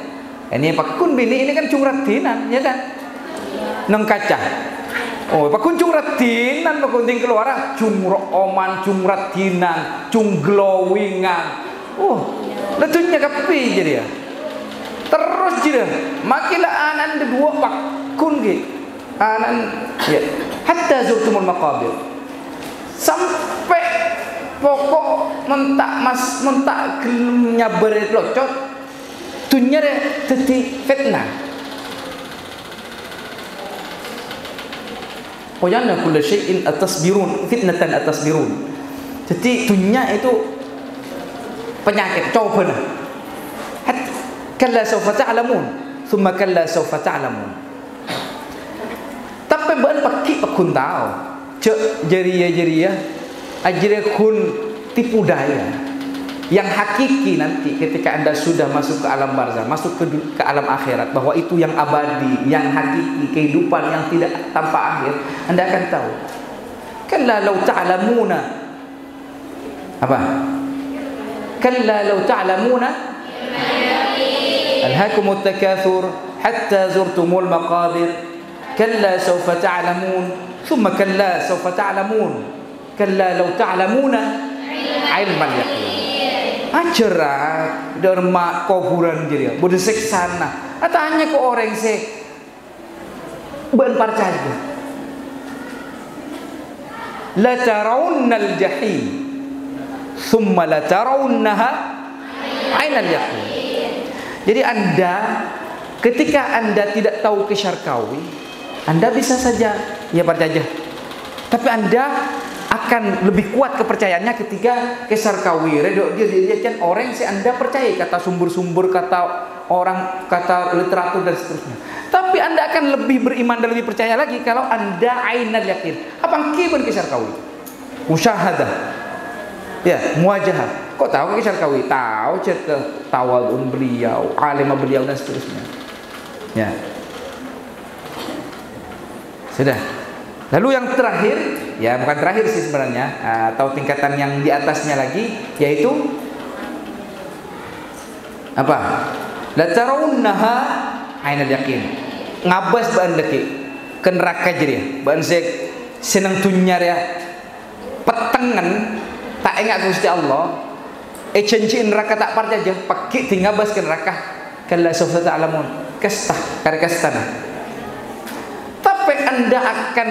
Ini pakun bini ini kan cung ratinan, ya kan? Nang kaca. Oh, pakun cung ratinan, pakun ting keluar, cung oman, cung ratinan, cung glowingan. Oh, letunya kapi jadi ya. Terus jadi makilah anan dua pakun gitu. Anan ya. Hatta zurtumul maqabir. Sampai pokok mentak gelumnya berlocot dunia jadi fitnah. Wajana kullu syai'in atasbirun fitnatan atasbirun. Jadi dunia itu penyakit, coba nah. Kalla sawfa ta'lamun, thumma kalla sawfa ta'lamun. Tapi ban pakki pakun tahu. Cek jeria ajire kun tipu daya. Yang hakiki nanti ketika Anda sudah masuk ke alam barzah, masuk ke alam akhirat, bahwa itu yang abadi, yang hakiki, kehidupan yang tidak tanpa akhir, Anda akan tahu. Kalla law ta'lamuna apa? Kalla law ta'lamuna alhaakumut takatsur hatta zurtumul maqabir. Kalla sawfa ta'lamun, thumma kalla sawfa ta'lamun. Kalla law ta'lamuna ilmal yaqin. Ajaran derma kuburan jadi boleh seksana. Tanya ke orang se ben percaya. La tarawunnal jahim thumma la tarawunnaha ainal yaqin. Jadi Anda ketika Anda tidak tahu ke Syarkawi, Anda bisa saja ya percaya. Tapi Anda akan lebih kuat kepercayaannya ketika ke Syarqawi. Dia kan orang yang Anda percaya kata sumber-sumber, kata orang, kata literatur dan seterusnya. Tapi Anda akan lebih beriman dan lebih percaya lagi kalau Anda ainal yakin. Apa kiban ke Syarqawi? Musyahadah. Ya, muwajahah. Kok tahu ke Syarqawi? Tahu cerita tawadun beliau, alim beliau dan seterusnya. Ya. Sudah. Lalu yang terakhir, ya bukan terakhir sih sebenarnya, atau tingkatan yang di atasnya lagi, yaitu apa? La tarawunnaha ainal yakin. Ngabas baan deki ke neraka jadi. Baan sek senang tunyar ya. Petengan tak ingat Gusti Allah. Janji neraka tak parja aja, pakai tingabas ke neraka. Kalla sawfa ta'lamun. Kastah, karikastana. Tapi Anda akan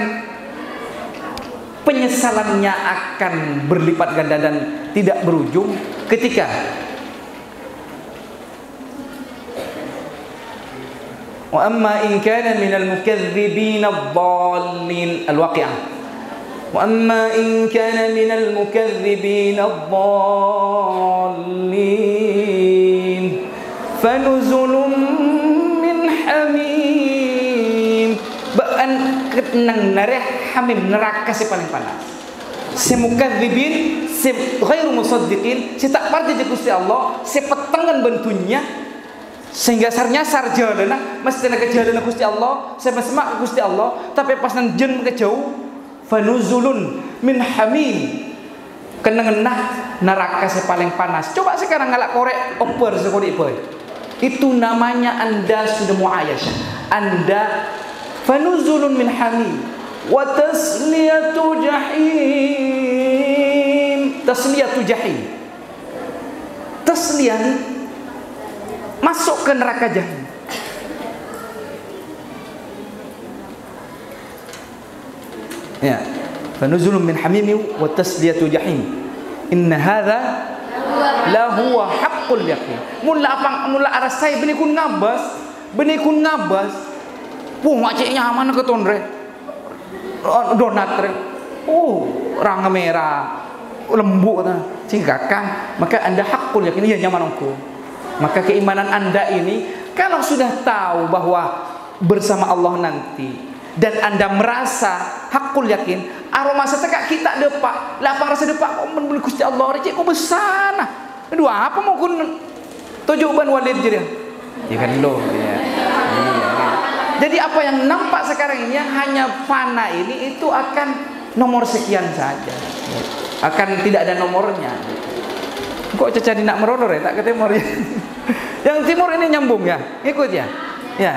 penyesalannya akan berlipat ganda dan tidak berujung ketika wa amma in kana minal mukadzibin ad-dallin al-waqi'ah wa amma in kana minal mukadzibin ad-dallin fanuzulun min hamim ba'an kenang nareh hamim neraka si paling panas. Si mukadzibin, si ghairu musaddiqin, si tak percaya Gusti Allah, si petengan bentunya sehingga sarnyasar jalanna mesti nak jalanna Gusti Allah, semak Gusti Allah, tapi pas nang jen kejauh fanuzulun min hamim. Kenang neraka si paling panas. Coba sekarang ngalak korek oper sekodi boy. Itu namanya Anda sudah muayyasyah. Anda fanuzulun min hamim. Wa tasliyatu jahim. Tasliyatu jahim. Tasliyah masuk ke neraka jahim. Ya. Fanuzulun min hamim wa tasliyatu jahim. Inna hadza la huwa haqqul yaqin. Mula arasai benikun ngabas. Puh maciknya mana ke tonre. Donat re, rangga merah, lembu cinggakan, maka Anda hakul yakin iya nyamanku. Maka keimanan Anda ini kalau sudah tahu bahwa bersama Allah nanti dan Anda merasa hakul yakin, aroma setekak kita depak, lapang rasa depak kok men Gusti Allah recek kok besar. Aduh apa mau kun tujuan walid jadi. Ya kan lo ya. Jadi apa yang nampak sekarang ini hanya fana ini itu akan nomor sekian saja. Akan tidak ada nomornya. Kok caca nak merolor ya tak ke timur ya. Yang timur ini nyambung ya. Ikut ya. Ya.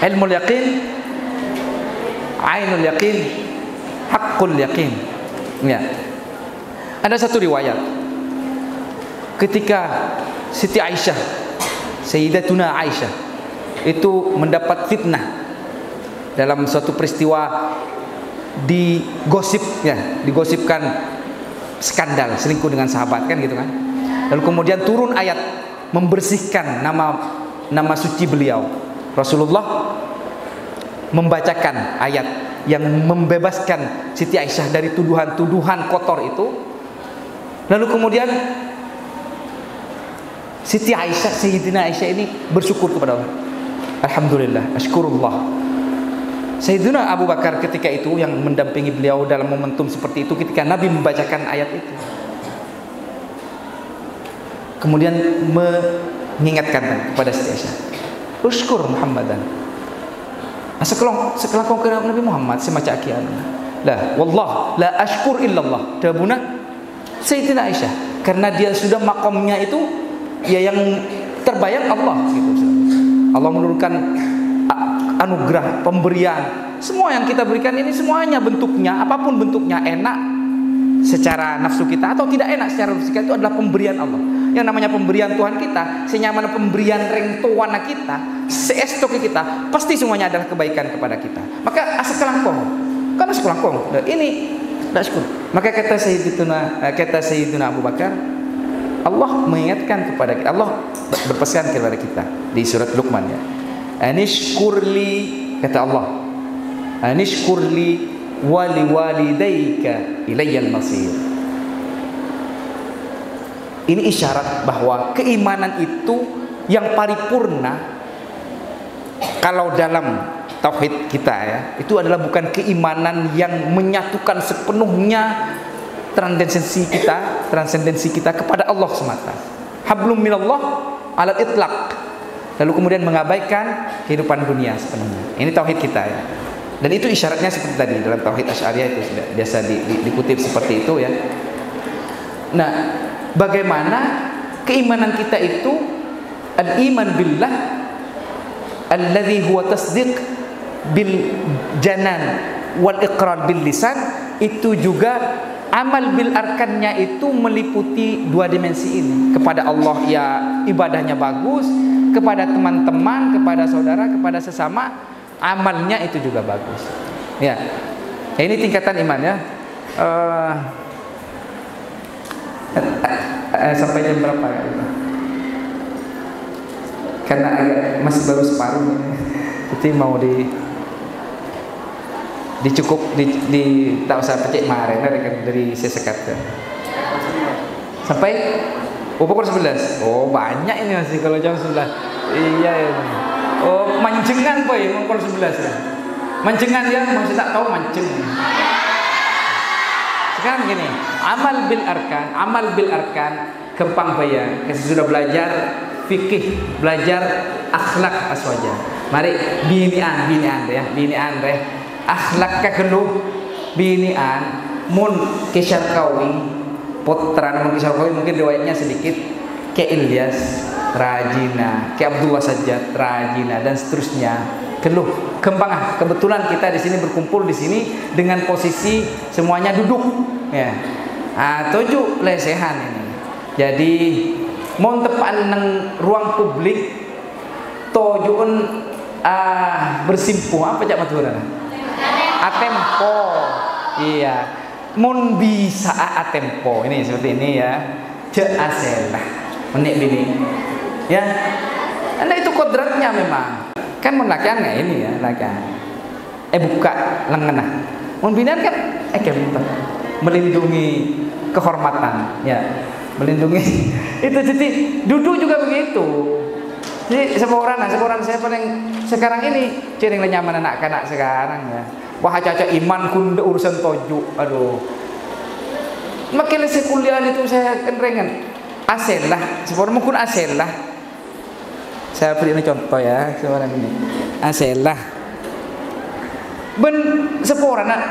Ilmul yaqin, ainul yaqin, haqqul yaqin. Ya. Ada satu riwayat ketika Siti Aisyah, Sayyidatuna Aisyah itu mendapat fitnah dalam suatu peristiwa digosipkan skandal selingkuh dengan sahabat kan gitu kan. Lalu kemudian turun ayat membersihkan nama suci beliau. Rasulullah membacakan ayat yang membebaskan Siti Aisyah dari tuduhan-tuduhan kotor itu. Lalu kemudian Siti Aisyah, Sayyidina Aisyah ini bersyukur kepada Allah. Alhamdulillah, ashkurullah. Sayyidina Abu Bakar ketika itu yang mendampingi beliau dalam momentum seperti itu ketika Nabi membacakan ayat itu. Kemudian mengingatkan kepada Siti Aisyah, "Ushkur Muhammadan." Sekelong ke Nabi Muhammad semaca akian. La wallah la ashkur illallah. Dabuna Sayyidina Aisyah karena dia sudah makomnya itu ya yang terbayang Allah gitu. Allah menurunkan anugerah, pemberian. Semua yang kita berikan ini semuanya bentuknya, apapun bentuknya, enak secara nafsu kita atau tidak enak secara nafsu kita, itu adalah pemberian Allah. Yang namanya pemberian Tuhan kita, senyaman pemberian rengtuana kita, seestok kita, pasti semuanya adalah kebaikan kepada kita. Maka asekelangkong, karena sekelangkong. Ini tidak syukur. Maka kata Sayyidina Abu Bakar, Allah mengingatkan kepada kita, Allah berpesan kepada kita di surat Luqman ya. Anishkurli, kata Allah. Anishkurli wa liwalidayka ilayyal masir. Ini isyarat bahwa keimanan itu yang paripurna kalau dalam tauhid kita ya, itu adalah bukan keimanan yang menyatukan sepenuhnya transendensi kita kepada Allah semata. Hablum minallah alal itlaq. Lalu kemudian mengabaikan kehidupan dunia sepenuhnya. Ini tauhid kita ya. Dan itu isyaratnya seperti tadi dalam tauhid Asy'ariyah itu sudah biasa dikutip seperti itu ya. Nah, bagaimana keimanan kita itu al-iman billah alladzi huwa tasdiq bil janan wal iqrar bil lisan, itu juga amal bil arkannya itu meliputi dua dimensi ini. Kepada Allah ya ibadahnya bagus, kepada teman-teman, kepada saudara, kepada sesama amalnya itu juga bagus. Ya. Ini tingkatan iman ya. Sampai jam berapa ya? Karena masih baru separuh ya. Jadi mau dicukup tak usah pecik mare dari sesekat sampai pukul 11. Oh banyak ini masih kalau jam 11. Iya ini. Oh mancengan boy pukul 11 ya. Mancengan ya masih tak tahu manceng. Sekarang gini, amal bil arkan kempang bayang. Kita sudah belajar fikih, belajar akhlak aswaja. Mari binian deh. Akhlak kekeluh binian mun kisar kawi potran mun kisar kawi mungkin riwayatnya sedikit ke Ilyas rajina, ke Abdullah Sajjad rajina dan seterusnya. Keluh kembang. Kebetulan kita di sini berkumpul di sini dengan posisi semuanya duduk ya. Tujuh lesehan ini. Jadi mau tepan nang ruang publik tujuan bersimpuh apa cak maturan? Atempo. Iya. Mun bisa atempo. Ini seperti ini ya. Je aselah. Menik bini. Ya. Anda itu kodratnya memang. Kan mun lakian enggak ini ya, lakian. Buka lengan. Mun binian kan melindungi kehormatan, ya. Melindungi. Itu jadi duduk juga begitu. Jadi seorang saya paling sekarang ini cering nyaman anak-anak sekarang ya. Wah caca iman kun urusan toju. Aduh. Makanya kuliah itu saya kenrengan. Asel lah, seorang mungkin asel lah. Saya beri ini contoh ya, seorang ini. Asel lah. Ben seorang nak.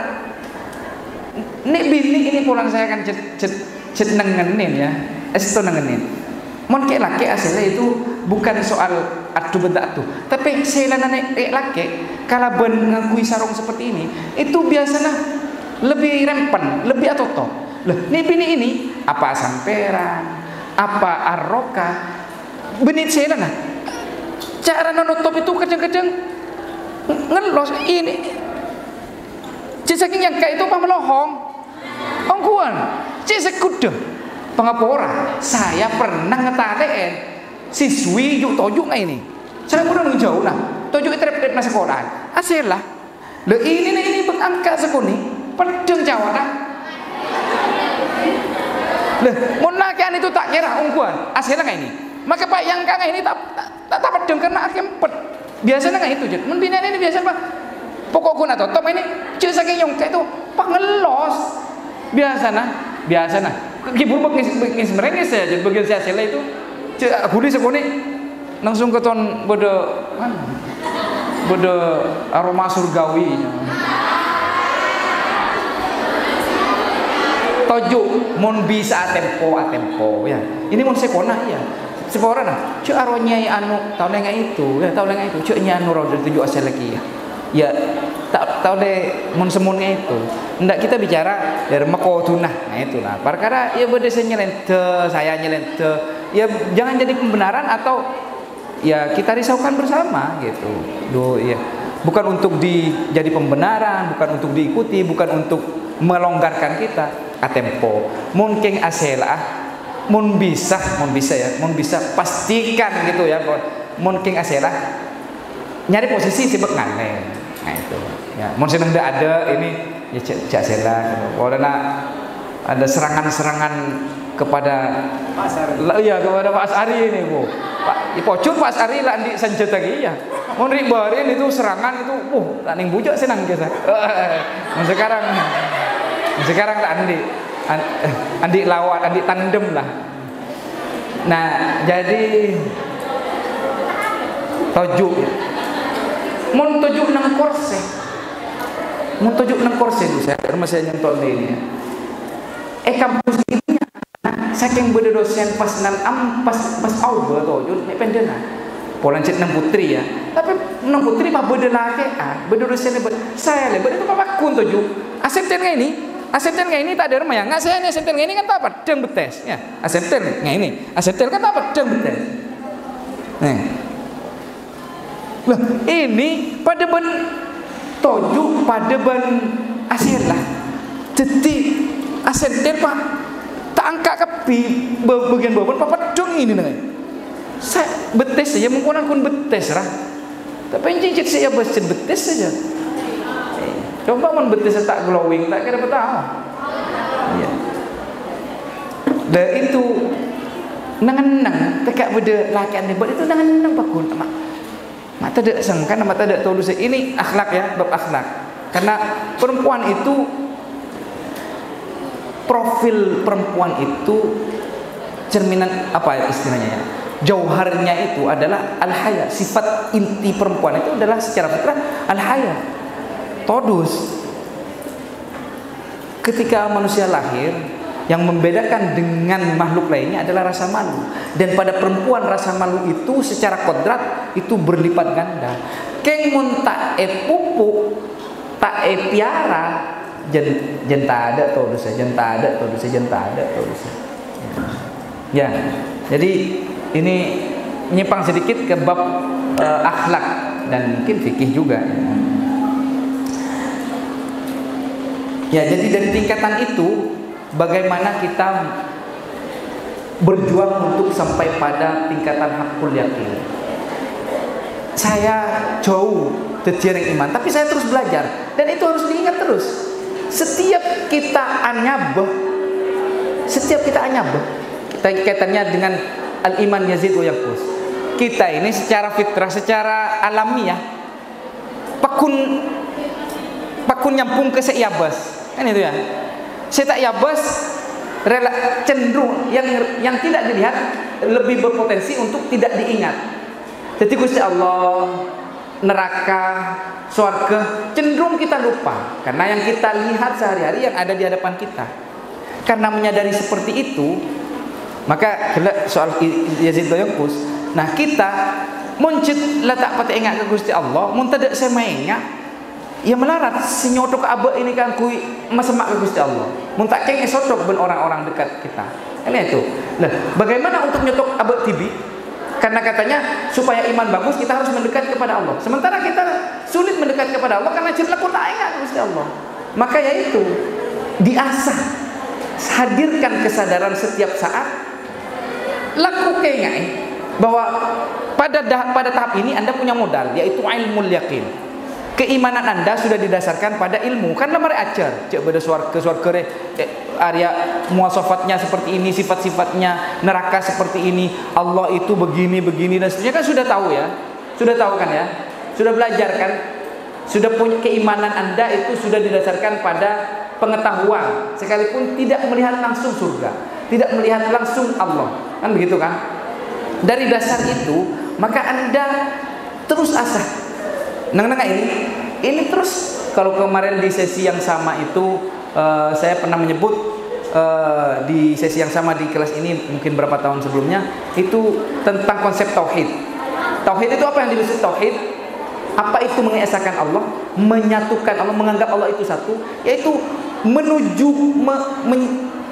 Nek bini ini pulang saya akan cet nengenin ya. Esto nengenin. Mon ke laki aselnya itu bukan soal atu benda atu, tapi selana nek laki kalau ben ngakui sarung seperti ini itu biasanya lebih rempen, lebih atoto. Loh, nih bini ini apa samperan, apa arroka, benit selana. Cara nutup itu kadang-kadang ngelos ini. Saking yang kayak itu apa melohong? Ongkuan, sekuda. Pengapora, saya pernah ngetadeen siswi yuk tojuk nah ini. Saya udah jauh nah, tojuk itu repet masa sekolah. Asal lah, lo ini berangkat sekuni, pedeng Jawa dah. Loh, monakan itu tak kira ongkuan, asal lah ini. Maka pak yang kang ini tak pedeng karena kempet. Biasanya nggak itu jet. Membina ini biasa pak. Pokok guna top ini, cek saking yang kayak itu pengelos. Biasa nah. Kibur ngis merengis ya, jadi bagian saya sela itu cek huli sekoni langsung ke ton bode aroma surgawi. Toju mon bisa atempo ya. Ini mon sekona ya. Seorang nah, cek aronya anu tahun yang itu ya, tahun yang itu cek nya anu roda tujuh asal lagi ya. Ya tak tahu deh monsemunnya itu. Ndak kita bicara dari makotunah. Nah itulah. Perkara ya beda saya nyelente. Ya jangan jadi pembenaran atau ya kita risaukan bersama gitu. Ya. Bukan untuk jadi pembenaran, bukan untuk diikuti, bukan untuk melonggarkan kita. Atempo. Mungkin aselah mun bisa pastikan gitu ya. Mungkin aselah nyari posisi sibuk ngane. Nah itu. Ya, mun seneng ndak ada ini ya cak sela gitu. Kalau ada serangan-serangan kepada Pak Asari. Iya, kepada Pak Asari ini, Bu. Pak, pocok Pak Asari lah di senjata lagi ya. Mun ribarin itu serangan itu, tak ning bujak senang kita. Sekarang lah andi lawan, andi tandem lah. Nah, jadi tojuk. Mun tojuk nang korse. Mun tojuk nang korse itu saya masih nyentuh ini. Kampus ini saking beda dosen pas pas awal tojuk nek pendena. Polan cek nang putri ya. Tapi nang putri mah beda lagi beda dosen saya le beda itu Pak kun tojuk. Asepten ini. Asepten ini tak ada rumah ya. Enggak saya nih asepten ini kan tak apa, deng betes ya. Asepten ini. Asepten kan tak apa, deng betes. Nih. Lah, ini pada ben tojuk pada ben aset lah. Jadi asepten Pak tak angkat kepi bagian bawah Pak dong ini nih. Saya betes saja menggunakan kun betes lah. Tapi cincin saya betes saja. Coba mun betis tak glowing tak kira tahu. Iya. Dah itu nang tekak beda lakian debat itu nang pakun mak. Mak tak sengkan mak tak tahu ini akhlak ya, bab akhlak. Karena perempuan itu profil perempuan itu cerminan apa istilahnya ya? Jauharnya itu adalah al-haya. Sifat inti perempuan itu adalah secara fitrah al-haya. Todus. Ketika manusia lahir, yang membedakan dengan makhluk lainnya adalah rasa malu. Dan pada perempuan rasa malu itu secara kodrat itu berlipat ganda. Keng mun tak pupu, tak piara, jenta ada todus, jenta ada todus, jenta ada todus. Ya, jadi ini nyimpang sedikit ke bab akhlak dan mungkin fikih juga. Ya, jadi dari tingkatan itu bagaimana kita berjuang untuk sampai pada tingkatan hakul yakin. Saya jauh terjereng iman, tapi saya terus belajar dan itu harus diingat terus. Setiap kita anyabah, kita kaitannya dengan al-iman yazid wa yanqus. Kita ini secara fitrah, secara alamiah pakun nyampung ke seiyabas. Kan itu ya. Saya tak yabas cenderung yang tidak dilihat lebih berpotensi untuk tidak diingat. Jadi Gusti Allah, neraka, surga cenderung kita lupa karena yang kita lihat sehari-hari yang ada di hadapan kita. Karena menyadari seperti itu, maka soal Yazid Doyongkus. Nah, kita muncul letak pati ingat ke Gusti Allah, mun tidak saya ingat ya melarat sinyotok abe ini kan kui masemak ke Gusti Allah. Mun tak keng esodok ben orang-orang dekat kita. Ini itu. Nah, bagaimana untuk nyotok abe tibi? Karena katanya supaya iman bagus kita harus mendekat kepada Allah. Sementara kita sulit mendekat kepada Allah karena cilek tak ingat Gusti Allah. Maka yaitu diasah, hadirkan kesadaran setiap saat. Laku kengai bahwa pada tahap ini Anda punya modal yaitu ilmul yakin. Keimanan Anda sudah didasarkan pada ilmu. Kan lemari ajar, cek beda suarke area muasafatnya seperti ini, sifat-sifatnya, neraka seperti ini, Allah itu begini dan seterusnya kan sudah tahu ya. Sudah tahu kan ya? Sudah belajar kan? Sudah punya keimanan Anda itu sudah didasarkan pada pengetahuan, sekalipun tidak melihat langsung surga, tidak melihat langsung Allah. Kan begitu kan? Dari dasar itu, maka Anda terus asah. Ini terus kalau kemarin di sesi yang sama itu saya pernah menyebut di sesi yang sama di kelas ini mungkin berapa tahun sebelumnya itu tentang konsep tauhid. Tauhid itu apa yang dimaksud tauhid? Apa itu mengesahkan Allah, menyatukan Allah, menganggap Allah itu satu, yaitu menuju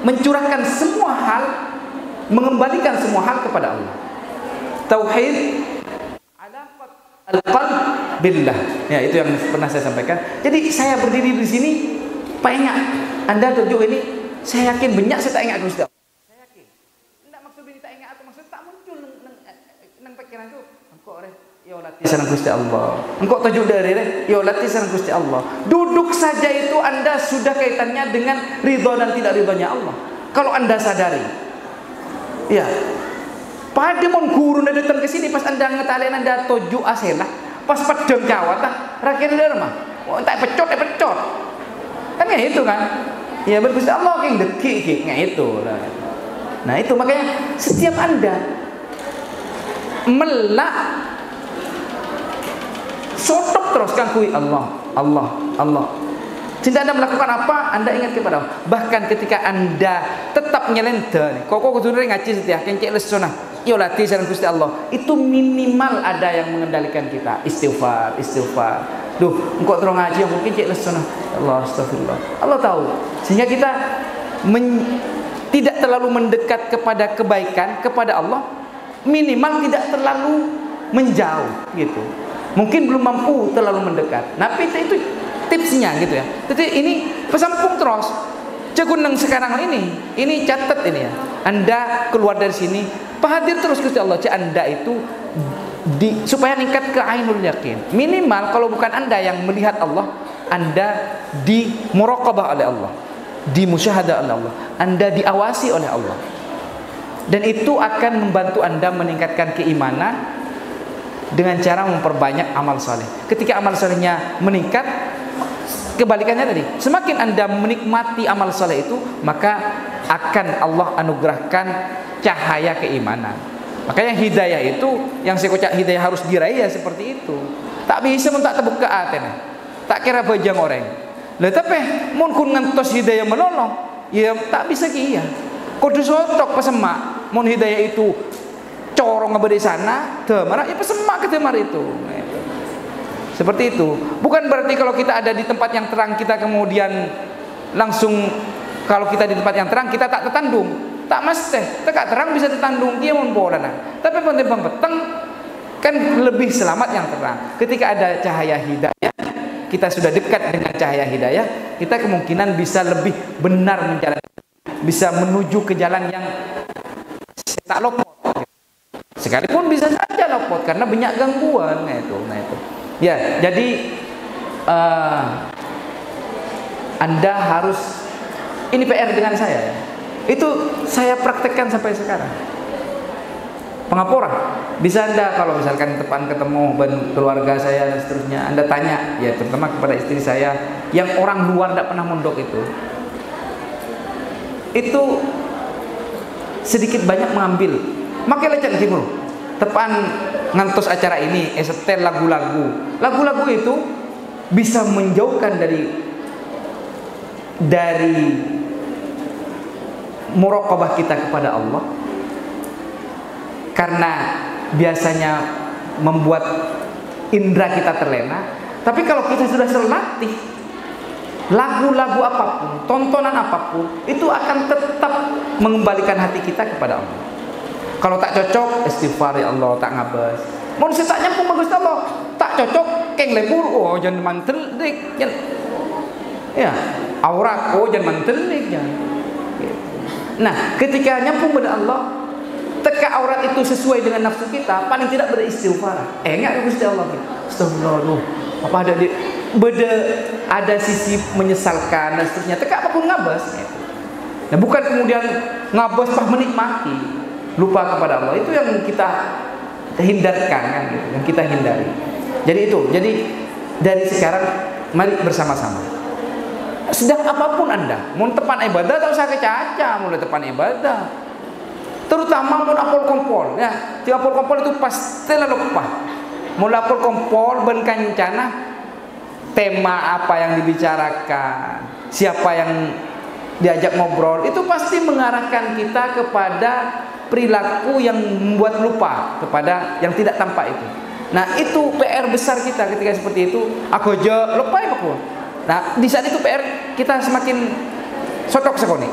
mencurahkan semua hal, mengembalikan semua hal kepada Allah. Tauhid al-qalb billah. Ya, itu yang pernah saya sampaikan. Jadi saya berdiri di sini, Pak ingat, Anda tunjuk ini, saya yakin banyak saya tak ingat Gusti Allah. Saya yakin. Enggak maksud ini tak ingat atau maksud tak muncul nang pikiran itu. Engkau yo latih sareng Gusti Allah. Engkau tajuk dari yo latih sareng Gusti Allah. Duduk saja itu Anda sudah kaitannya dengan ridha dan tidak ridhonya Allah. Kalau Anda sadari. Ya. Pada mon guru ndak datang ke sini pas Anda ngetalen Anda tajuk aselah, pas pedang jawat rakyat der mah. Oh entak pecot. Kan ya itu kan. Ya bergusti Allah yang deki itu. Nah itu makanya setiap Anda melak sotok terus kan kui Allah. Tidak Anda melakukan apa, Anda ingat kepada Allah. Bahkan ketika Anda tetap nyelenta, kok kudu ngaji setiap kencek lesona. Yo latih sareng Gusti Allah. Itu minimal ada yang mengendalikan kita. Istighfar. Duh, engkau terus ngaji yang mungkin cek lesona. Allah astagfirullah. Allah tahu. Sehingga kita tidak terlalu mendekat kepada kebaikan kepada Allah, minimal tidak terlalu menjauh gitu. Mungkin belum mampu terlalu mendekat. Tapi itu tipsnya gitu ya. Jadi ini pesampung terus. Cekuneng sekarang ini catat ini ya. Anda keluar dari sini, pahadir terus Gusti Allah. Anda itu supaya meningkat ke ainul yakin. Minimal kalau bukan Anda yang melihat Allah, Anda di muraqabah oleh Allah, di musyahadah oleh Allah, Anda diawasi oleh Allah. Dan itu akan membantu Anda meningkatkan keimanan dengan cara memperbanyak amal saleh. Ketika amal salehnya meningkat, kebalikannya tadi, semakin Anda menikmati amal saleh itu, maka akan Allah anugerahkan cahaya keimanan. Makanya hidayah itu yang saya kocak hidayah harus diraih ya seperti itu. Tak bisa mun tak terbuka atene. Tak kira bajang orang. Lah tapi mun kun ngantos hidayah menolong, ya tak bisa ki ya. Kudu sotok pesemak. Mun hidayah itu corong ngabade sana, demar ya pesemak ke demar itu. Seperti itu. Bukan berarti kalau kita ada di tempat yang terang kita kemudian langsung kalau kita di tempat yang terang kita tak tertandung. Tak mesti, tekak terang bisa tertandung dia mun bola nah. Tapi penting peteng kan lebih selamat yang terang. Ketika ada cahaya hidayah, kita sudah dekat dengan cahaya hidayah, kita kemungkinan bisa lebih benar menjalankan, bisa menuju ke jalan yang tak lopot. Sekalipun bisa saja lopot karena banyak gangguan. Nah itu. Ya, jadi Anda harus ini PR dengan saya ya. Itu saya praktekkan sampai sekarang. Pengaporan bisa Anda kalau misalkan depan ketemu keluarga saya dan seterusnya, Anda tanya ya terutama kepada istri saya yang orang luar tidak pernah mondok itu sedikit banyak mengambil. Makanya lecet gimana tepan ngantos acara ini setel lagu-lagu itu bisa menjauhkan dari muraqabah kita kepada Allah, karena biasanya membuat indera kita terlena. Tapi kalau kita sudah terlatih, lagu-lagu apapun, tontonan apapun itu akan tetap mengembalikan hati kita kepada Allah. Kalau tak cocok, istighfar ya Allah, tak ngabas. Mun tak nyampung bagus Allah, tak cocok, keng lebur, oh jangan mantel dik, ya aurat, oh jangan mantel dik, jangan. Nah, ketika nyampung pada Allah, teka aurat itu sesuai dengan nafsu kita, paling tidak beristighfar. Enggak Gusti Allah. Astagfirullah. Apa ada sisi menyesalkan dan seterusnya. Teka apapun ngabas. Nah, bukan kemudian ngabas pas menikmati, lupa kepada Allah. Itu yang kita hindarkan kan gitu, yang kita hindari. Jadi dari sekarang mari bersama-sama. Sedang apapun Anda, mau tepan ibadah atau usah kecaca, mulai tepan ibadah. Terutama mau apol kompol, ya. Di apol kompol itu pasti lalu lupa. Mau apol kompol ben kancana tema apa yang dibicarakan, siapa yang diajak ngobrol, itu pasti mengarahkan kita kepada perilaku yang membuat lupa kepada yang tidak tampak itu. Nah, itu PR besar kita ketika seperti itu. Aku aja lupa ya Pak. Nah, di saat itu PR kita semakin sotok sekoni.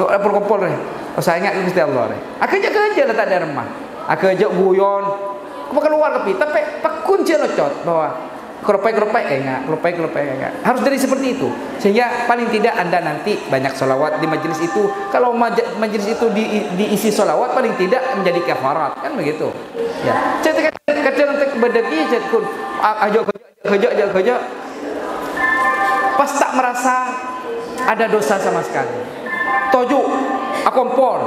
Kumpul deh. Oh, saya ingat Gusti Allah deh. Aku aja letak di rumah. Aku aja guyon. Aku keluar tapi kunci locot bahwa keropek enggak. Harus dari seperti itu. Sehingga paling tidak Anda nanti banyak sholawat di majelis itu. Kalau majelis itu diisi sholawat paling tidak menjadi kafarat, kan begitu. Ya. kecil nanti bedeki jet kun ajo kerja pas tak merasa ada dosa sama sekali. Toju akompor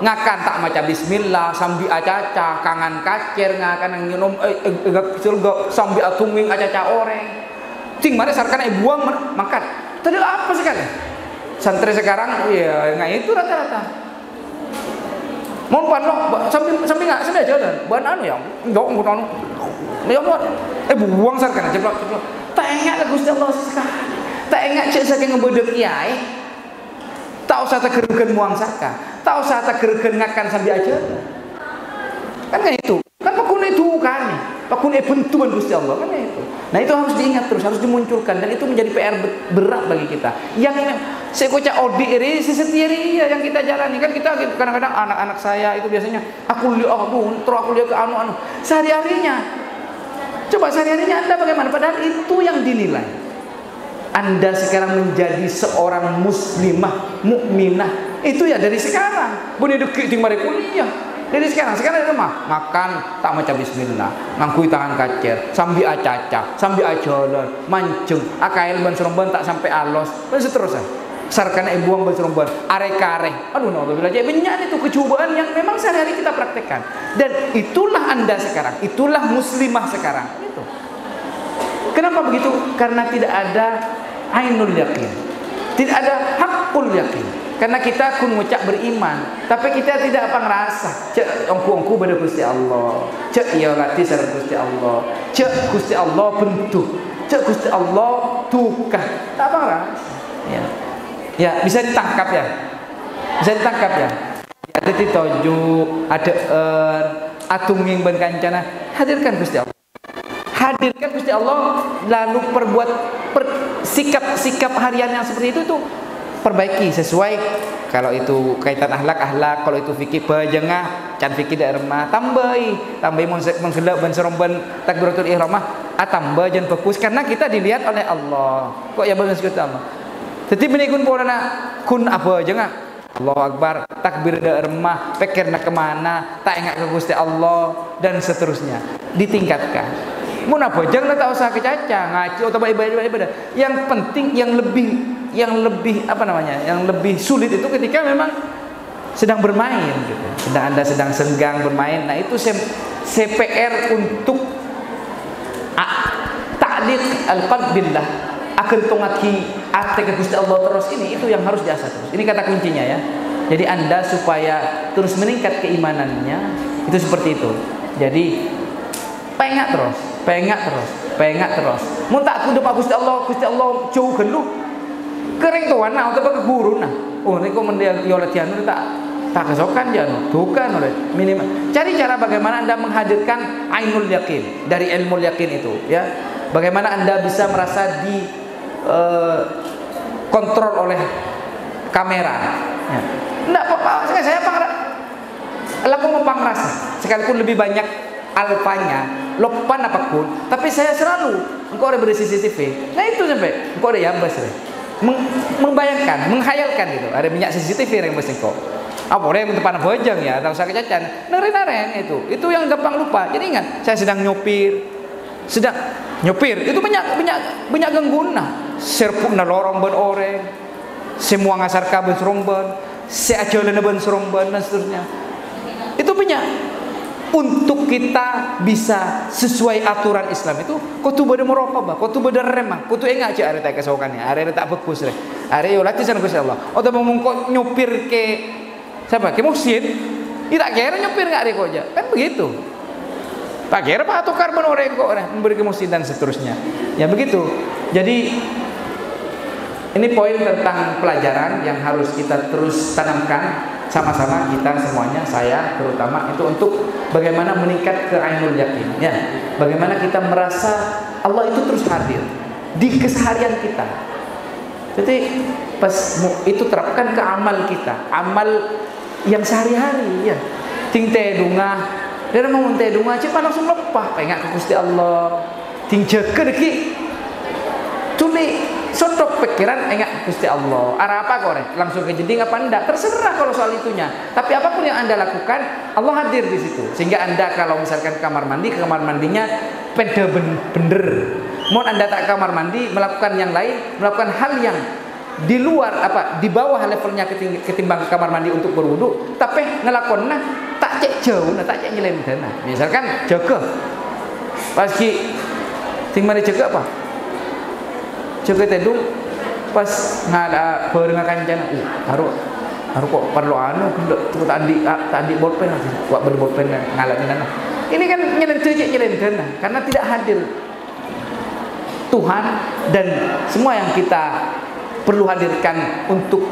ngakan tak maca bismillah sambil acaca kangen kacer ngakan nginum surga sambil atunging acaca oreng ting mari sarkan buang makan tadi apa sekali santri sekarang ya nggak itu rata-rata mau pan lo sambil aja dan ban anu ya enggak anu ya buang sarkan ceplok tak ingat ke Gusti Allah sekali tak ingat cek saking ngebedek kiai tak usah tak gerugen muang saka, tak usah tak gerugen ngakan sambil aja. Kan itu, kan pakun itu kan, pakun bentuan Gusti Allah kan itu. Nah itu harus diingat terus, harus dimunculkan dan itu menjadi PR berat bagi kita. Yang saya kocak odi ini sesetiari yang kita jalani kan kita kadang-kadang anak-anak saya itu biasanya aku lihat ke anu sehari-harinya. Coba sehari-harinya Anda bagaimana? Padahal itu yang dinilai. Anda sekarang menjadi seorang muslimah, mukminah. Itu ya dari sekarang. Bune dekik ting mari kuliah. Dari sekarang di rumah makan tak maca bismillah, ngangkui tangan kacer, sambil acaca, sambil ajolan, mancung, akail ban seromban tak sampai alos, dan seterusnya. Sarkan buang ban seromban, are-kare. Aduh naudzubillah, jadi banyak itu kecobaan yang memang sehari-hari kita praktekkan. Dan itulah Anda sekarang, itulah muslimah sekarang. Itu. Kenapa begitu? Karena tidak ada ainul yakin, tidak ada hakul yakin. Karena kita kun ngucap beriman, tapi kita tidak apa ngerasa. Cek ongku pada Gusti Allah, cek iya lati sareng Gusti Allah, cek Gusti Allah bentuk, cek Gusti Allah tukah, tak apa ngerasa. Ya bisa ditangkap ya, bisa ditangkap ya. Ada ditoju, ada atunging ben kancana, hadirkan Gusti Allah. Hadirkan Gusti Allah, lalu perbuat sikap harian yang seperti itu perbaiki sesuai. Kalau itu kaitan akhlak, kalau itu fikih bajengah, can fikih daerah tambahi menggelak ban seromban takbiratul ihramah, tambah jan fokus karena kita dilihat oleh Allah. Kok ya bagus Gusti Allah. Jadi menikun polana kun apa jengah Allahu Akbar, takbir daerah, pikirna kemana, tak ingat ke Gusti Allah dan seterusnya. Ditingkatkan. Mun apa jangan tak usah kecaca ngaco atau ibadah. Yang penting yang lebih apa namanya? Yang lebih sulit itu ketika memang sedang bermain gitu. Anda sedang senggang bermain. Nah, itu CPR untuk ta'liq al-qalb billah akan tongaki ate ke Gusti Allah terus itu yang harus diasah terus. Ini kata kuncinya ya. Jadi Anda supaya terus meningkat keimanannya itu seperti itu. Jadi pengat terus. Mun tak kudu Pak Gusti Allah jauh lu. Kering tuan nah atau ke guru nah. Oh niku men yo latihan tak kesokan jan. Bukan oleh minimal. Cari cara bagaimana Anda menghadirkan ainul yakin dari ilmu yakin itu ya. Bagaimana Anda bisa merasa di kontrol oleh kamera ya. Enggak apa-apa, saya laku mempangrasa sekalipun lebih banyak alfanya lopan apapun, tapi saya selalu engkau ada beri CCTV. Nah itu sampai engkau ada yabas membayangkan, menghayalkan gitu. Ada minyak CCTV yang mesti engkau. Apa orang yang tempat bojang ya, tak usah kecacan. Naren itu yang gampang lupa. Jadi ingat, saya sedang nyopir itu banyak gangguan. Serpun na lorong ben oreng, semua ngasar kabel seromban, seajolan ben seromban dan seterusnya. Itu banyak. Untuk kita bisa sesuai aturan Islam itu kudu bade muraqabah, kudu bade remah, kudu enggak aja arek tak kesokannya, arek tak bagus rek. Arek yo latih san Gusti Allah. Atau mengko nyopir ke siapa? Ke musid. Tidak kira nyopir enggak arek aja. Kan begitu. Tak kira Pak tukar ben orek kok memberi ke musid dan seterusnya. Ya begitu. Jadi ini poin tentang pelajaran yang harus kita terus tanamkan sama-sama kita semuanya, saya terutama itu untuk bagaimana meningkat ke ainul yakin ya. Bagaimana kita merasa Allah itu terus hadir di keseharian kita. Jadi pas itu terapkan ke amal kita, amal yang sehari-hari ya. Ting teh dungah, dia mau teh dungah cepat langsung lepah, pengen ke Gusti Allah. Ting jaga deki. Tuli sotok pikiran ingat Gusti Allah. Arah apa kau langsung ke jeding apa enggak? Terserah kalau soal itunya. Tapi apapun yang Anda lakukan, Allah hadir di situ. Sehingga Anda kalau misalkan kamar mandi, ke kamar mandinya pede bener. Mau Anda tak kamar mandi, melakukan yang lain, melakukan hal yang di luar di bawah levelnya ketimbang kamar mandi untuk berwudu, tapi ngelakonna tak cek jauh, tak cek nyelem dana. Misalkan jaga pas ki tinggal jaga apa? Jaga tedung pas ngada barengan kancana, harus kok perlu tadi bolpen buat berbolpen ngalamin dana. Ini kan nyelem dana karena tidak hadir Tuhan dan semua yang kita perlu hadirkan untuk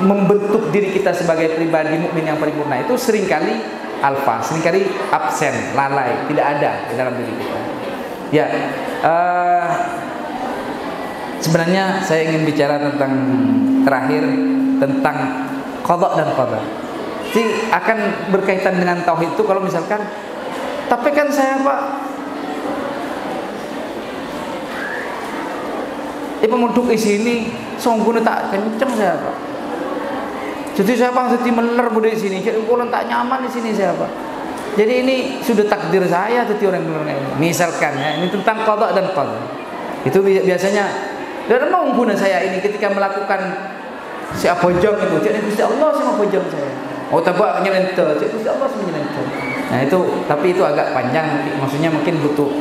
membentuk diri kita sebagai pribadi mukmin yang paripurna itu seringkali alfa, seringkali absen, lalai, tidak ada di dalam diri kita. Ya, sebenarnya saya ingin bicara terakhir tentang qadha dan qadar. Jadi akan berkaitan dengan tauhid itu kalau misalkan, tapi kan saya Pak pemuduk di sini, songgunya tak kenceng saya Pak. Jadi saya Pak jadi meler di sini, jadi pulang tak nyaman di sini saya Pak. Jadi ini sudah takdir saya jadi orang ini. Misalkan ya, ini tentang qadha dan qadar. Itu biasanya dan mau guna saya ini ketika melakukan si apojong itu, jadi Gusti Allah sama apojong saya. Oh tabak nyelentel, jadi Gusti Allah sama nyelentel. Nah itu, tapi itu agak panjang, maksudnya mungkin butuh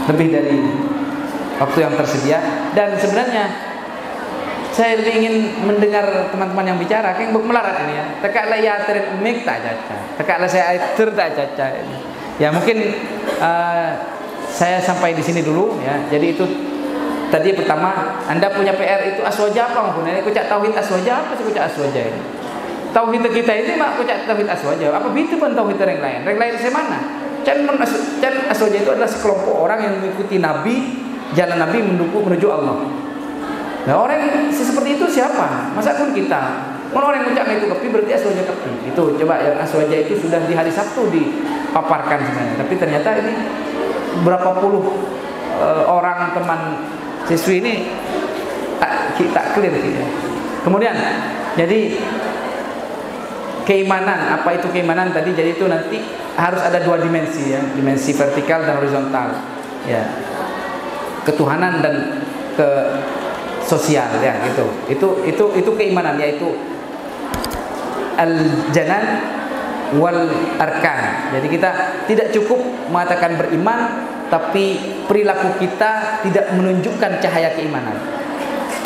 lebih dari waktu yang tersedia. Dan sebenarnya saya lebih ingin mendengar teman-teman yang bicara kayak melarat ini ya. Tekaklah ya terin umik tak caca, tekaklah saya aiter tak caca. Ya mungkin saya sampai di sini dulu ya. Jadi itu tadi pertama, Anda punya PR itu aswaja apa maupun ini kucak tauhid aswaja apa sih kucak aswaja ini? Tauhid kita ini mak kucak tauhid aswaja. Apa itu pun tauhid yang lain? Yang lain saya mana? Can aswaja itu adalah sekelompok orang yang mengikuti Nabi, jalan Nabi menuju Allah. Nah orang yang seperti itu siapa? Masa pun kita. Kalau orang yang mengucapkan itu kepi berarti aswaja kepi. Itu coba yang aswaja itu sudah di hari Sabtu dipaparkan sebenarnya. Tapi ternyata ini berapa puluh orang teman siswi ini tak clear gitu. Kemudian jadi keimanan, apa itu keimanan tadi? Jadi itu nanti harus ada dua dimensi ya, dimensi vertikal dan horizontal ya, ketuhanan dan ke sosial ya gitu. Itu keimanan, yaitu al-janan wal arkan. Jadi kita tidak cukup mengatakan beriman tapi perilaku kita tidak menunjukkan cahaya keimanan.